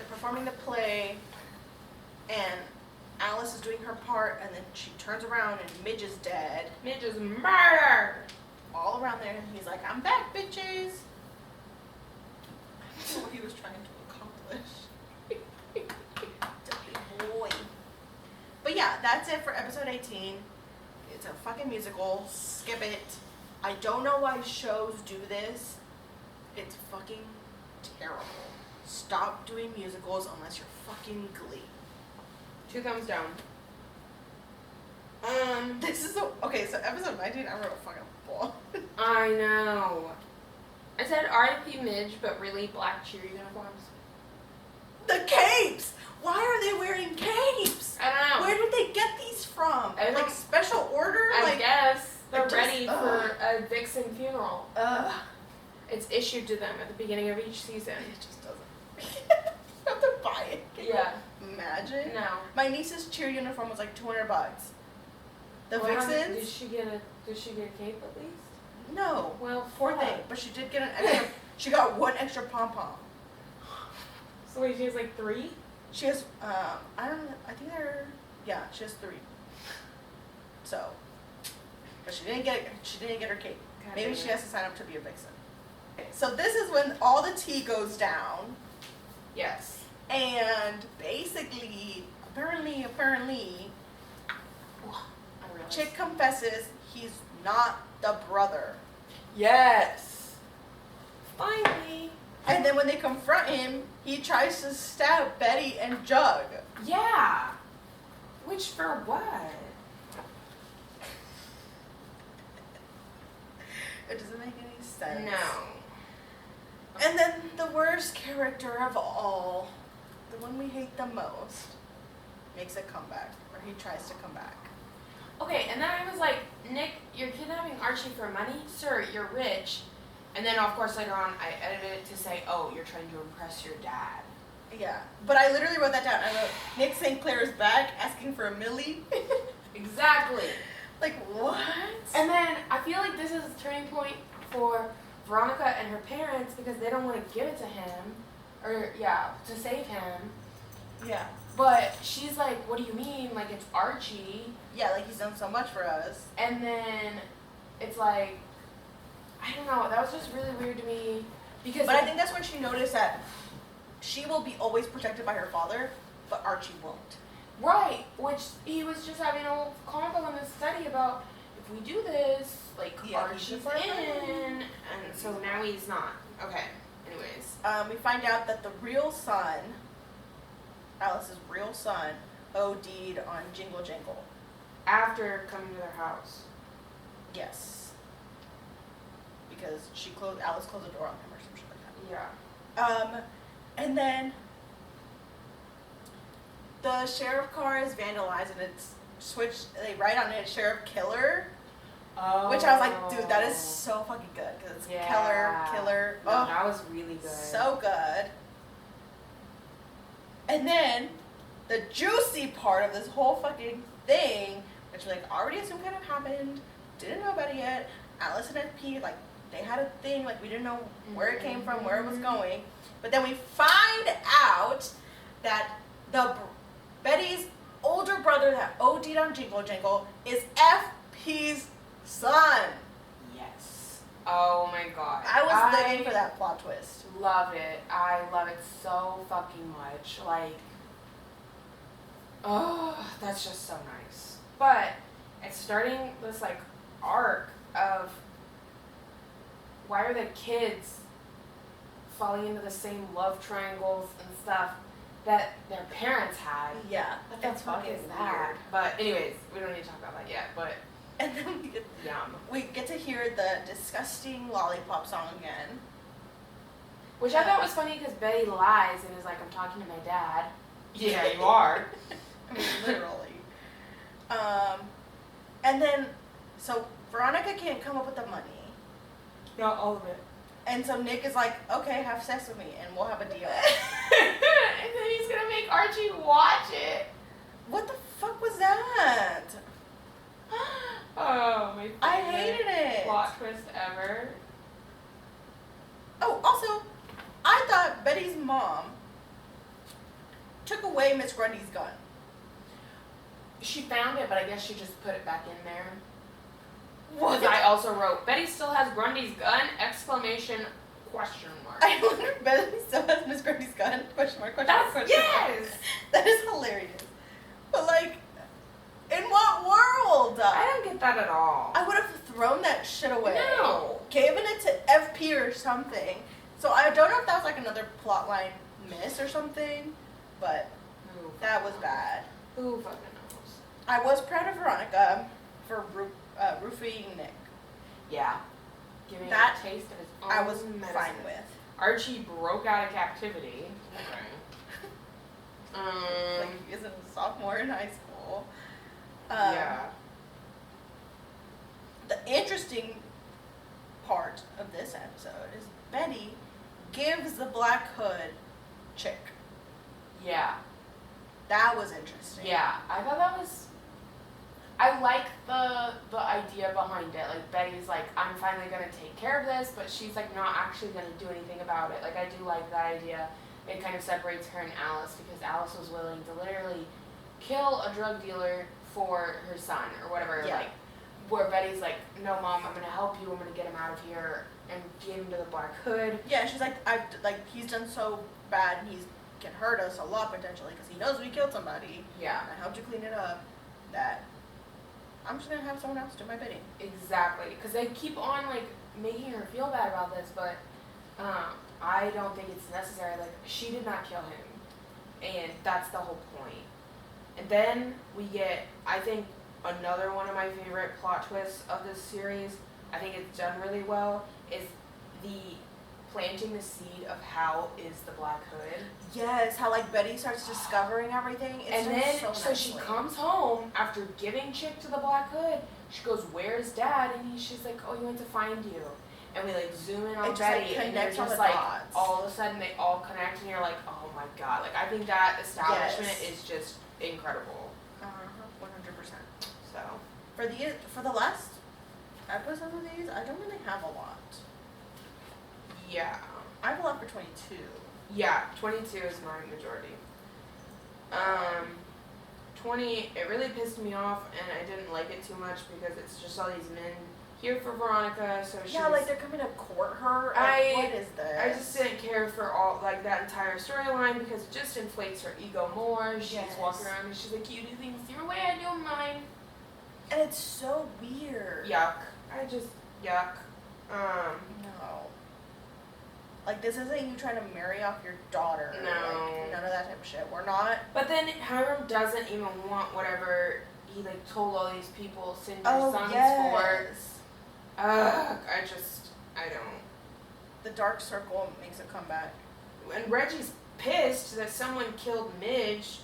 performing the play, and Alice is doing her part, and then she turns around and Midge is dead. Midge is murdered. All around there, and he's like, "I'm back, bitches." I don't know what he was trying to accomplish. Dirty boy. But yeah, that's it for episode 18. It's a fucking musical. Skip it. I don't know why shows do this. It's fucking terrible. Stop doing musicals unless you're fucking Glee. 2 thumbs down. This is okay, so episode 19, I wrote a fucking ball. I know. I said R.I.P. Midge, but really black cheer uniforms. The capes! Why are they wearing capes? I don't know. Where did they get these from? Like special order? I like, guess they're just, ready for a Vixen funeral. It's It's issued to them at the beginning of each season. It just doesn't. You have to buy it. Can you Yeah. imagine? No. My niece's cheer uniform was like $200. The Well, Vixens? Did she get a cape at least? No. Well, Poor thing. But she did get an extra. She got one extra pom pom. So wait, she has like 3? She has, I don't know, I think she has 3. So, but she didn't get her cake. God Maybe damn she it. has to sign up to be a vixen. Okay, so this is when all the tea goes down, Yes. and basically, apparently, I realized. Chick confesses he's not the brother. Yes. Finally. And then when they confront him, he tries to stab Betty and Jug. Yeah. Which for what? It doesn't make any sense. No. And then the worst character of all, the one we hate the most, makes a comeback, or he tries to come back. Okay, and then I was like, Nick, you're kidnapping Archie for money? Sir, you're rich. And then, of course, later on, I edited it to say, oh, you're trying to impress your dad. Yeah, but I literally wrote that down. I wrote, Nick St. Clair is back, asking for a milli. Exactly. Like, what? And then I feel like this is a turning point for Veronica and her parents because they don't want to give it to him, or to save him. Yeah. But she's like, what do you mean? Like, it's Archie. Yeah, like he's done so much for us. And then it's like, I don't know, that was just really weird to me. Because But I think that's when she noticed that she will be always protected by her father, but Archie won't. Right, which he was just having a whole convo in this study about if we do this, like Archie's he's a in, and so now he's not. Okay, anyways. We find out that the real son, Alice's real son, OD'd on Jingle Jangle. After coming to their house. Yes. Because Alice closed the door on him or some shit like Yeah. that. And then the sheriff car is vandalized and it's switched, they write on it Sheriff Killer, which I was like, dude, that is so fucking good because it's Killer. No, that was really good. So good. And then the juicy part of this whole fucking thing, which we like already assumed kind of happened, didn't know about it yet. Alice and FP, like, they had a thing, like we didn't know where it came from, where it was going. But then we find out that Betty's older brother that OD'd on Jingle Jangle is FP's son. Yes. Oh my god. I was living for that plot twist. Love it. I love it so fucking much. Like, oh, that's just so nice. But it's starting this like arc of why are the kids falling into the same love triangles and stuff that their parents had. Yeah. What the fuck is that? Weird. But anyways, we don't need to talk about that yet. But And then yum. we get to hear the disgusting lollipop song again. Which I thought was funny because Betty lies and is like, I'm talking to my dad. Yeah, you are. I mean, literally. And then, so Veronica can't come up with the money. Not all of it. And so Nick is like, okay, have sex with me and we'll have a deal. And then he's gonna make Archie watch it. What the fuck was that? Oh, my favorite I hated it. plot twist ever. Oh, also, I thought Betty's mom took away Miss Grundy's gun. She found it, but I guess she just put it back in there. What? Because I also wrote, Betty still has Grundy's gun, exclamation, question mark. I wonder if Betty still has Miss Grundy's gun? Question mark, question mark, question mark. Yes! That is hilarious. But like, in what world? I don't get that at all. I would have thrown that shit away. No. Given it to FP or something. So I don't know if that was like another plotline miss or something, but that was bad. Who fucking knows? I was proud of Veronica for roofing Nick. Yeah. Giving That him a taste of his own I was medicine. fine with. Archie broke out of captivity. Like he is a sophomore in high school. Yeah. The interesting part of this episode is Betty gives the Black Hood chick. Yeah. That was interesting. Yeah. I thought that was. I like the idea behind it. Like Betty's like, I'm finally gonna take care of this, but she's like not actually gonna do anything about it. Like I do like that idea. It kind of separates her and Alice because Alice was willing to literally kill a drug dealer for her son or whatever. Yeah. Like where Betty's like, no mom, I'm gonna help you. I'm gonna get him out of here and give him to the Black Hood. Yeah, she's like, he's done so bad and he can hurt us a lot potentially because he knows we killed somebody. Yeah. And I helped you clean it up. That I'm just gonna have someone else do my bidding. Exactly, because they keep on like making her feel bad about this, but I don't think it's necessary. Like she did not kill him, and that's the whole point. And then we get, I think, another one of my favorite plot twists of this series. I think it's done really well. Is the planting the seed of how is the Black Hood. Yes, how like Betty starts discovering everything. It's And then, so she nicely. comes home after giving Chick to the Black Hood. She goes, "Where's Dad?" And she's like, "Oh, he went to find you." And we like zoom in on It just, Betty, like, and you're connects all just the like, dots. all of a sudden they all connect, and you're like, "Oh my god!" Like I think that establishment Yes. is just incredible. 100%. So For the last episode of these, I don't really have a lot. yeah, I have a lot for 22. yeah, 22 is my majority. 20, it really pissed me off, and I didn't like it too much because it's just all these men here for Veronica, so she's... Yeah, like they're coming to court her. What is this? I just didn't care for all, like, that entire storyline because it just inflates her ego more. She's Yes. walking around and she's like, you do things your way, I do mine. And it's so weird. Yuck. Yuck. No. Like, this isn't you trying to marry off your daughter. No. Like, none of that type of shit. We're not. But then Hiram doesn't even want whatever he, like, told all these people, send your Oh, sons yes. for. Ugh, I don't. The Dark Circle makes a comeback. And Reggie's pissed that someone killed Midge.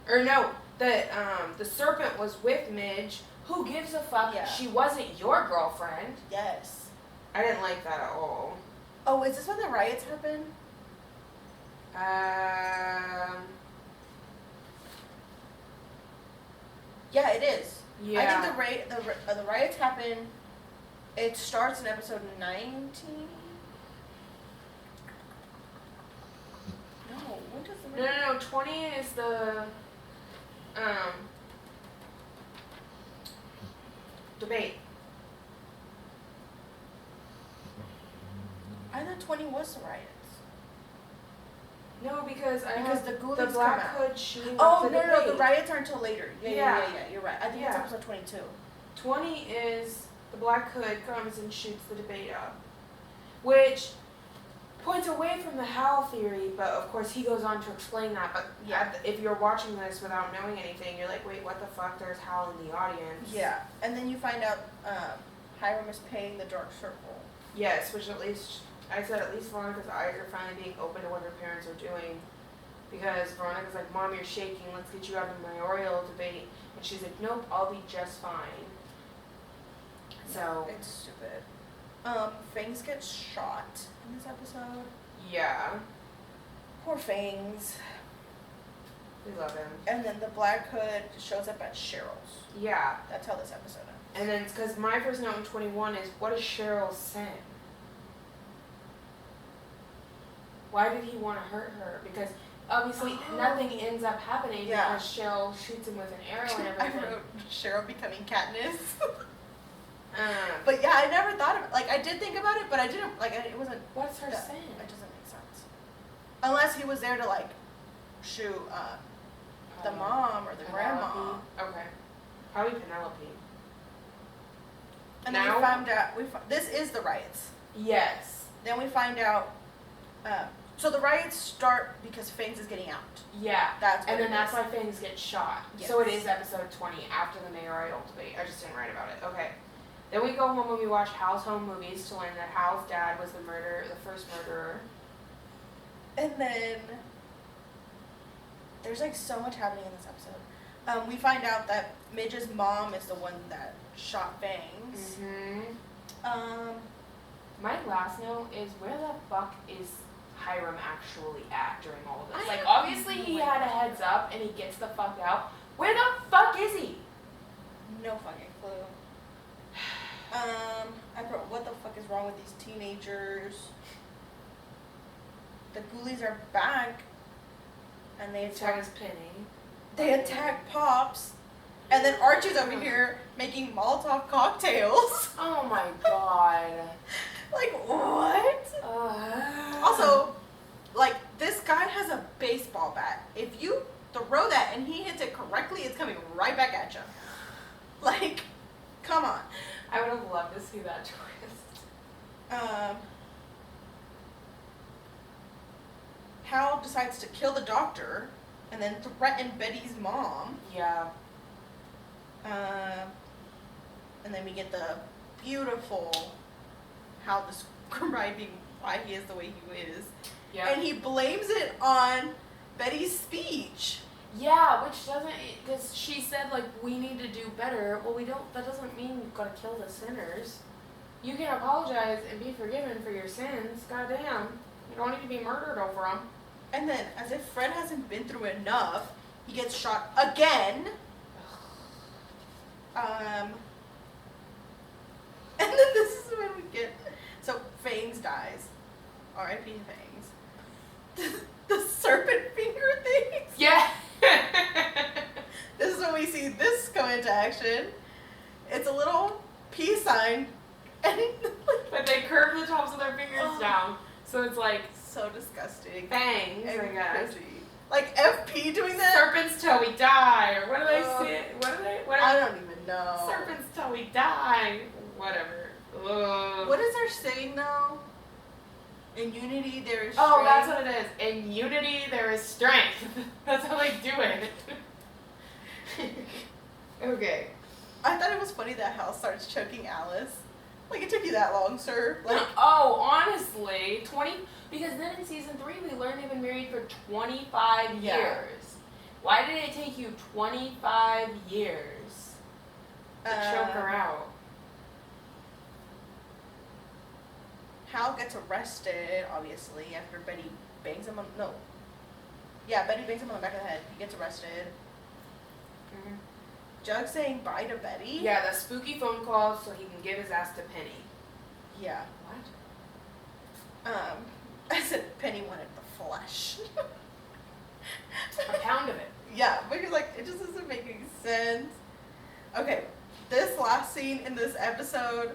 Or no, that the serpent was with Midge. Who gives a fuck? Yeah. She wasn't your girlfriend. Yes. I didn't like that at all. Oh, is this when the riots happen? Yeah, it is. Yeah. I think the riots happen. It starts in episode 19. No, when does the No, 20 is the debate. I thought 20 was the riots. No, because The ghoulies the come Black out. Hood shooting Oh, up the no, debate. the riots aren't until later. Yeah, Yeah. you're right. I think it's Yeah. episode 22. 20 is the Black Hood comes and shoots the debate up, which points away from the Hal theory, but of course he goes on to explain that. But Yeah. if you're watching this without knowing anything, you're like, wait, what the fuck? There's Hal in the audience. Yeah, and then you find out Hiram is paying the Dark Circle. Yes, which at least I said at least Veronica's eyes are finally being open to what her parents are doing. Because Veronica's like, Mom, you're shaking. Let's get you out of the mayoral debate. And she's like, nope, I'll be just fine. So. It's stupid. Fangs gets shot in this episode. Yeah. Poor Fangs. We love him. And then the Black Hood shows up at Cheryl's. Yeah. That's how this episode ends. And then it's because my first note in 21 is, what is Cheryl's sin? Why did he want to hurt her? Because obviously nothing ends up happening because Cheryl shoots him with an arrow and everything. I wrote Cheryl becoming Katniss. But yeah, I never thought of it. Like, I did think about it, but I didn't, like, it wasn't. What's her sin? It doesn't make sense. Unless he was there to, like, shoot the mom or the grandma. Okay. Probably Penelope. And then we found out, this is the riots. Yes. Then we find out, so the riots start because Fangs is getting out. Yeah. That's why Fangs gets shot. Yes. So it is episode 20 after the mayoral debate. I just didn't write about it. Okay. Then we go home and we watch Hal's home movies to learn that Hal's dad was the first murderer. And then there's like so much happening in this episode. We find out that Midge's mom is the one that shot Fangs. Mm-hmm. My last note is, where the fuck is Hiram actually at during all of this? Like, obviously he had a heads up and he gets the fuck out. Where the fuck is he? No fucking clue. I wrote, what the fuck is wrong with these teenagers? The ghoulies are back, and they attack Penny. They attack Pops, and then Archie's over here making Molotov cocktails. Oh my god. Like, what? Also, like, this guy has a baseball bat. If you throw that and he hits it correctly, it's coming right back at you. Like, come on. I would have loved to see that twist. Hal decides to kill the doctor and then threaten Betty's mom. Yeah. And then we get the beautiful Hal describing why he is the way he is. Yeah. And he blames it on Betty's speech. Yeah, which doesn't, because she said, like, we need to do better. Well, that doesn't mean you've got to kill the sinners. You can apologize and be forgiven for your sins. Goddamn. You don't need to be murdered over them. And then, as if Fred hasn't been through enough, he gets shot again. And then this is when we get, so Fangs dies. R.I.P. Fangs. The serpent finger things. Yeah. This is when we see this come into action. It's a little peace sign, and but they curve the tops of their fingers down, so it's like so disgusting. Fangs, I guess. Like FP doing that. Serpents till we die, or what do they say? What I don't even know. Serpents till we die. Whatever. What is their saying though? In unity there is strength. Oh, that's what it is. In unity there is strength. That's how they do it. Okay. I thought it was funny that Hal starts choking Alice. Like, it took you that long, sir. Like, oh, honestly, because then in season 3 we learned they've been married for 25 years. Why did it take you 25 years to choke her out? Hal gets arrested, obviously, after Betty bangs him on, Betty bangs him on the back of the head. He gets arrested. Mm-hmm. Jug saying bye to Betty. Yeah, the spooky phone call so he can give his ass to Penny. Yeah. What? I said Penny wanted the flesh. A pound of it. Yeah, because, like, it just doesn't make any sense. Okay, this last scene in this episode,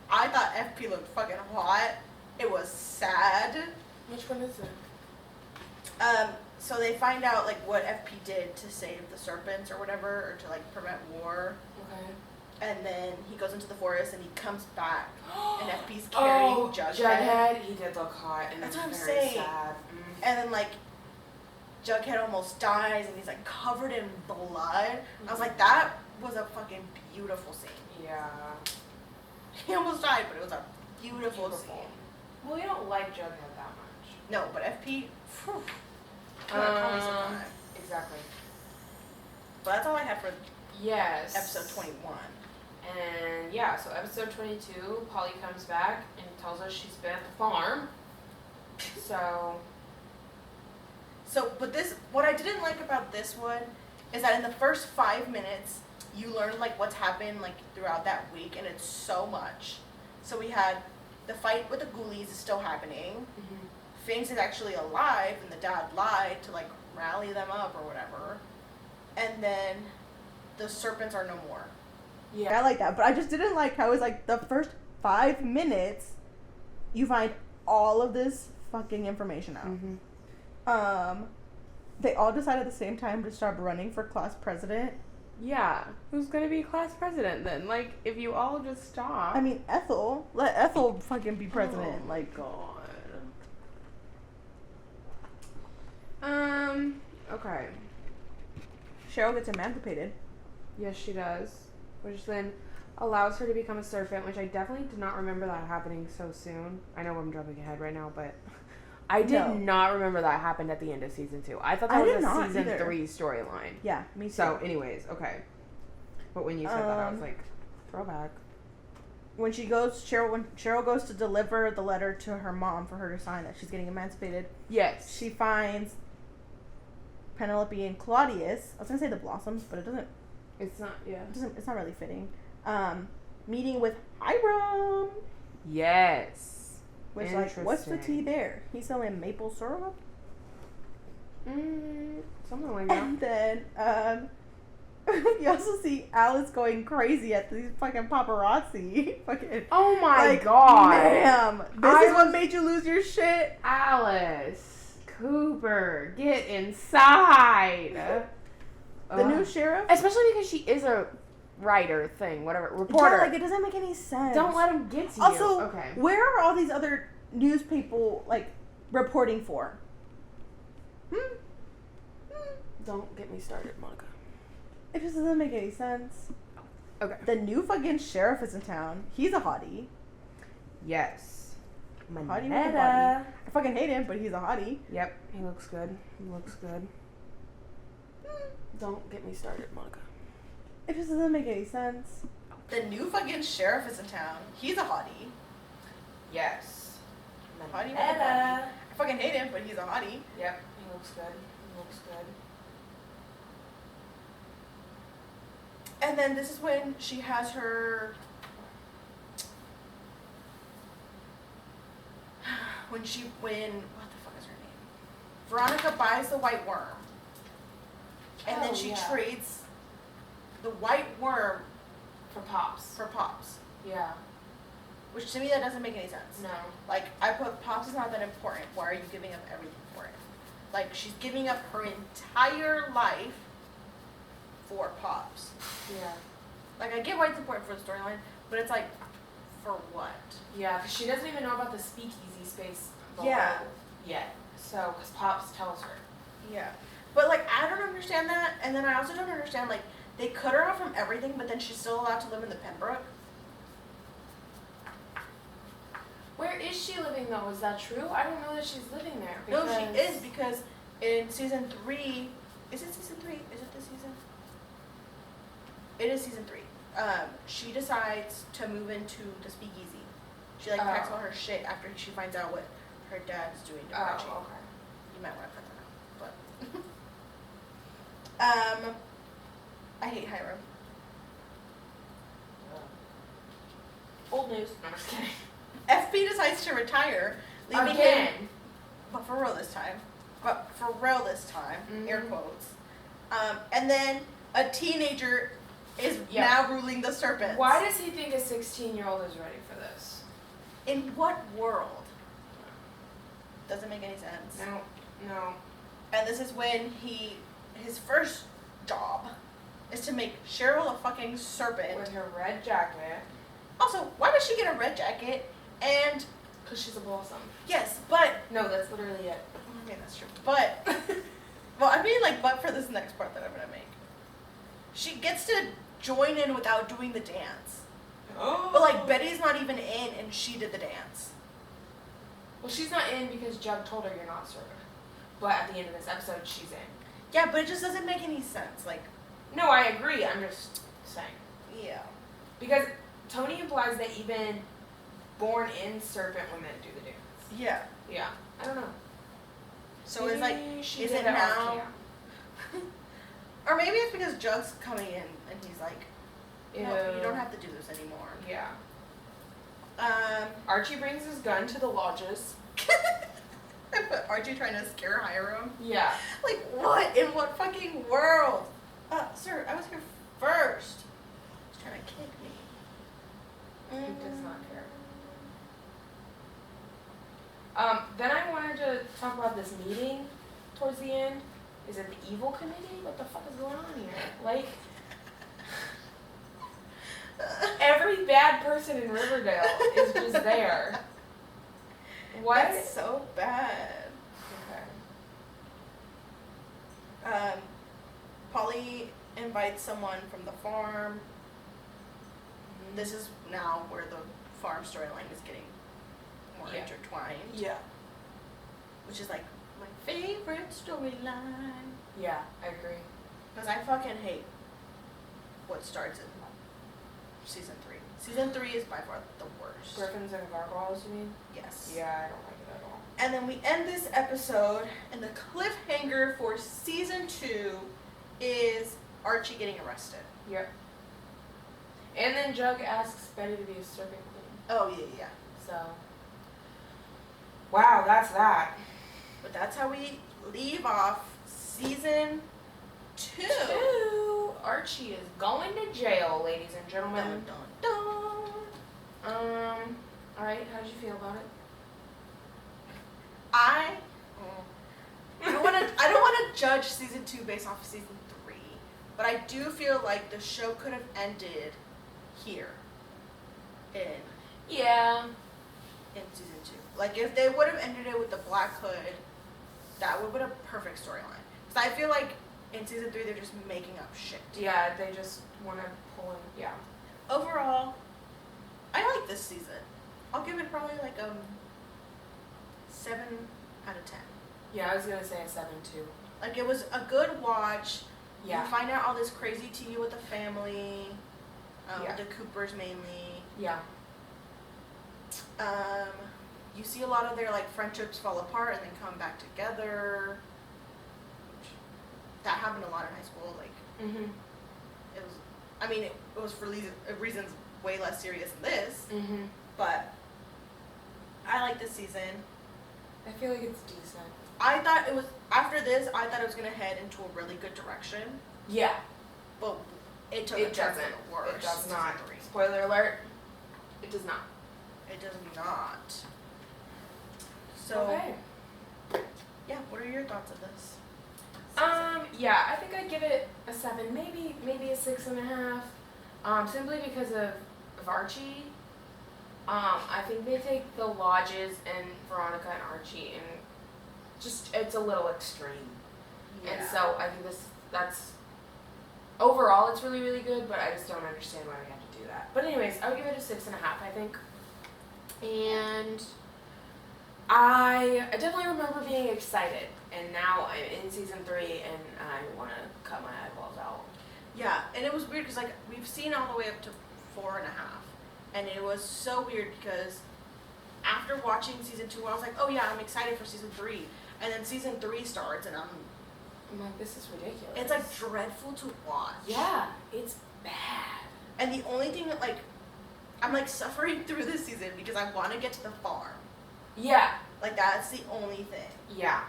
I thought FP looked fucking hot. It was sad. Which one is it? So they find out, like, what FP did to save the serpents or whatever, or to, like, prevent war. Okay. And then he goes into the forest and he comes back, and FP's carrying Jughead. He did look hot, and that's it what was I'm very saying. sad. And then, like, Jughead almost dies, and he's, like, covered in blood. I was like, that was a fucking beautiful scene. Yeah. He almost died, but it was a beautiful scene. Well, we don't like Jughead that much. No, but FP, phew, call me sometime. Exactly. But that's all I have for Yes. episode 21. And yeah, so episode 22, Polly comes back and tells us she's been at the farm. So, but this, what I didn't like about this one is that in the first 5 minutes, you learn like what's happened like throughout that week, and it's so much. So we had the fight with the ghoulies is still happening. Mm-hmm. Finks is actually alive, and the dad lied to like rally them up or whatever. And then the serpents are no more. Yeah. I like that, but I just didn't like how it's like the first 5 minutes, you find all of this fucking information out. Mm-hmm. They all decide at the same time to start running for class president. Yeah. Who's gonna be class president then? Like, if you all just stop. I mean, Ethel. Let Ethel fucking be president. Oh, like, God. Okay. Cheryl gets emancipated. Yes, she does. Which then allows her to become a serpent, which I definitely did not remember that happening so soon. I know I'm jumping ahead right now, but I did not remember that happened at the end of season 2. I thought that was a season 3 storyline. Yeah, me too. So, anyways, okay. But when you said that, I was like, throwback. When Cheryl goes to deliver the letter to her mom for her to sign that she's getting emancipated, Yes. she finds Penelope and Claudius. I was gonna say the Blossoms, but it doesn't. It's not, yeah. It's not really fitting. Meeting with Hiram. Yes. Which, like, what's the tea there? He's selling maple syrup? Something like that. And then, you also see Alice going crazy at these fucking paparazzi. Fucking, Oh my like, God. ma'am, this is what made you lose your shit? Alice. Cooper. Get inside. The new sheriff? Especially because she is a writer thing, whatever. Reporter. Yeah, like, it doesn't make any sense. Don't let him get to Also, you. Okay. where are all these other news people, like, reporting for? Don't get me started, Monica. It just doesn't make any sense. Okay. The new fucking sheriff is in town. He's a hottie. Yes. Hottie with a body. I fucking hate him, but he's a hottie. Yep. He looks good. He looks good. Don't get me started, Monica. It just doesn't make any sense. The new fucking sheriff is in town. He's a hottie. Yes. Hottie with a body. I fucking hate him, but he's a hottie. Yep. He looks good. He looks good. And then this is when she has her when what the fuck is her name? Veronica buys the white worm. And then she trades the white worm For Pops. for Pops. Yeah. Which to me that doesn't make any sense. No. Like, I put Pops is not that important. Why are you giving up everything for it? Like, she's giving up her entire life for Pops. Yeah. Like, I get why it's important for the storyline, but it's like, for what? Yeah, because she doesn't even know about the speakeasy space below Yeah. yet. So, because Pops tells her. Yeah. But, like, I don't understand that, and then I also don't understand, like, they cut her off from everything, but then she's still allowed to live in the Pembroke. Where is she living, though? Is that true? I don't know that she's living there. No, she is, because in season 3, is it season 3? Is it this season? It is season 3. She decides to move into the speakeasy. She, like, packs all her shit after she finds out what her dad is doing to Archie. Oh, okay. You might want to cut that out, but... I hate Hiram. Old news. No, I'm just kidding. FP decides to retire, leaving Again. him, but for real this time. Air quotes. And then a teenager is now ruling the serpents. Why does he think a 16-year-old is ready for this? In what world? Doesn't make any sense. No. And this is when his first job is to make Cheryl a fucking serpent. With her red jacket. Also, why does she get a red jacket? And Because she's a blossom. yes, but No, that's literally it. I mean that's true. But well, I mean like but for this next part that I'm gonna make. She gets to join in without doing the dance. Oh. But like Betty's not even in and she did the dance. Well, she's not in because Jug told her you're not serving. But at the end of this episode, she's in. Yeah, but it just doesn't make any sense. Like, no, I agree. I'm just saying. yeah. Because Tony implies that even born-in serpent women do the dance. Yeah. Yeah. I don't know. So maybe it's like, she is did it off now? cam. Or maybe it's because Jug's coming in and he's like, no, you Ew. don't have to do this anymore. Yeah. Archie brings his gun to the lodges. Aren't you trying to scare Hiram? Yeah. Like, what? In what fucking world? Sir, I was here first. He's trying to kick me. He does not care. Then I wanted to talk about this meeting towards the end. Is it the evil committee? What the fuck is going on here? Like, every bad person in Riverdale is just there. What? That's so bad. Okay. Polly invites someone from the farm. This is now where the farm storyline is getting more intertwined. Yeah. Which is like my favorite storyline. Yeah, I agree. Because I fucking hate what starts in season 3. Season 3 is by far the worst. Griffins and gargoyles, you mean? Yes. Yeah, I don't like it at all. And then we end this episode, and the cliffhanger for season 2 is Archie getting arrested. Yep. And then Jug asks Betty to be a serpent queen. Oh, yeah. So. Wow, that's that. But that's how we leave off season 2. Archie is going to jail, ladies and gentlemen. Dun, dun, dun. Alright, how did you feel about it? I don't want to judge season 2 based off of season 3, but I do feel like the show could have ended here in season 2. Like if they would have ended it with the Black Hood, that would have been a perfect storyline. Because I feel like in season 3 they're just making up shit. Yeah, they just want to pull in. Yeah. Overall, I like this season. I'll give it probably like 7 out of 10. Yeah, I was gonna say a 7 too. Like it was a good watch. Yeah. You find out all this crazy tea with the family, with the Coopers mainly. Yeah. You see a lot of their like friendships fall apart and then come back together. That happened a lot in high school. Like it was. I mean, it was for reasons way less serious than this. But I like this season. I feel like it's decent. I thought it was after this. I thought it was gonna head into a really good direction. Yeah. But it took It a turn doesn't. for the worse. It does not. Season 3. Spoiler alert. It does not. It does not. So Okay. yeah, what are your thoughts of this? Yeah, I think I'd give it a 7, maybe a 6.5. Simply because of Archie. I think they take the lodges and Veronica and Archie and just it's a little extreme. And so I think that's overall it's really, really good, but I just don't understand why we have to do that. But anyways, I would give it a 6.5, I think. And I definitely remember being excited, and now I'm in season 3 and I want to cut my eyeballs out. Yeah, and it was weird because like we've seen all the way up to 4.5, and it was so weird because after watching season 2, I was like, oh yeah, I'm excited for season 3, and then season 3 starts, and I'm like, this is ridiculous. it's like dreadful to watch. Yeah, it's bad. And the only thing that like I'm like suffering through this season because I want to get to the farm. Yeah. Like that's the only thing. Yeah.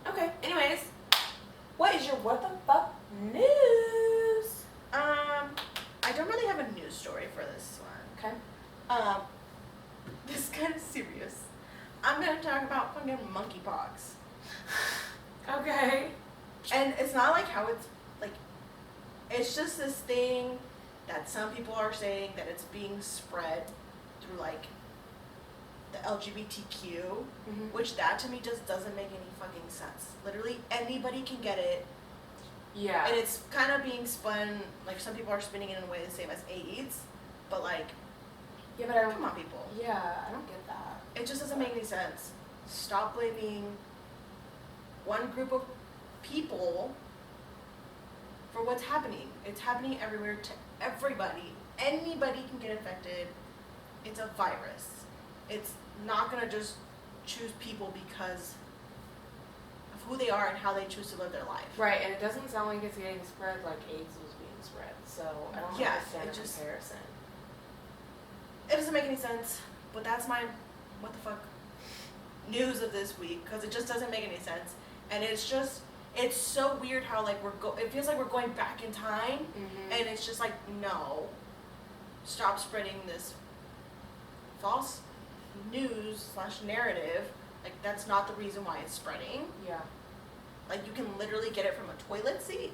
Okay. Anyways, what is your what the fuck news? I don't really have a news story for this one. Okay. This is kind of serious. I'm gonna talk about fucking monkeypox. Okay. And it's not like how it's like. It's just this thing that some people are saying that it's being spread through like the LGBTQ, which that to me just doesn't make any fucking sense. Literally anybody can get it. Yeah. And it's kind of being spun, like some people are spinning it in a way the same as AIDS, but like, Yeah, but I don't. come on people. Yeah, I don't get that. It just doesn't make any sense. Stop blaming one group of people for what's happening. It's happening everywhere to everybody. Anybody can get infected. It's a virus. It's not gonna just choose people because of who they are and how they choose to live their life. Right, and it doesn't sound like it's getting spread like AIDS was being spread, so I don't understand the comparison. It doesn't make any sense, but that's my what the fuck news of this week, because it just doesn't make any sense. And it's so weird how like it feels like we're going back in time, and it's just like, no, stop spreading this false news / narrative. Like, that's not the reason why it's spreading. Yeah. Like, you can literally get it from a toilet seat,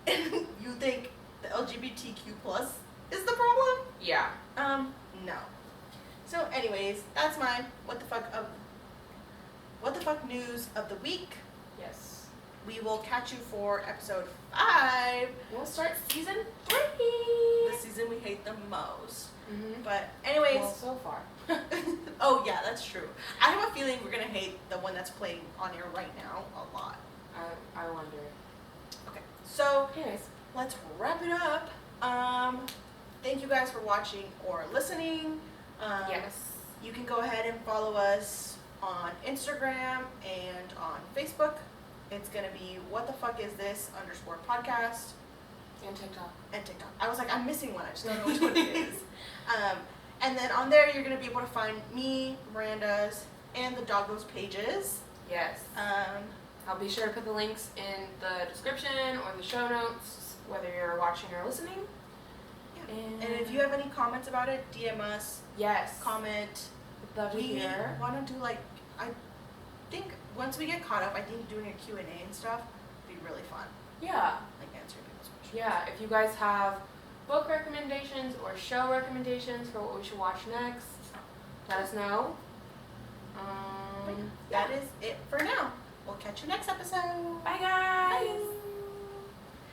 and you think the LGBTQ plus is the problem? Yeah. No. So anyways, that's my what the fuck news of the week. Yes. We will catch you for episode 5. We'll start season 3. The season we hate the most. Mm-hmm. But anyways. Well, so far. Oh yeah, that's true. I have a feeling we're gonna hate the one that's playing on air right now a lot. I wonder. Okay. So Anyways. let's wrap it up. Thank you guys for watching or listening. Yes. You can go ahead and follow us on Instagram and on Facebook. It's gonna be what the fuck is this _podcast. And TikTok. And TikTok. I was like, I'm missing one. I just don't know which one it is. And then on there, you're gonna be able to find me, Miranda's, and the Doggo's pages. Yes. I'll be sure to put the links in the description or the show notes, whether you're watching or listening. And if you have any comments about it, DM us. Yes. Comment. Would love to hear. We want to do like, I think once we get caught up, I think doing a Q&A and stuff would be really fun. Yeah. Like answering people's questions. Yeah. If you guys have book recommendations or show recommendations for what we should watch next, let us know. That is it for now. We'll catch you next episode. Bye guys.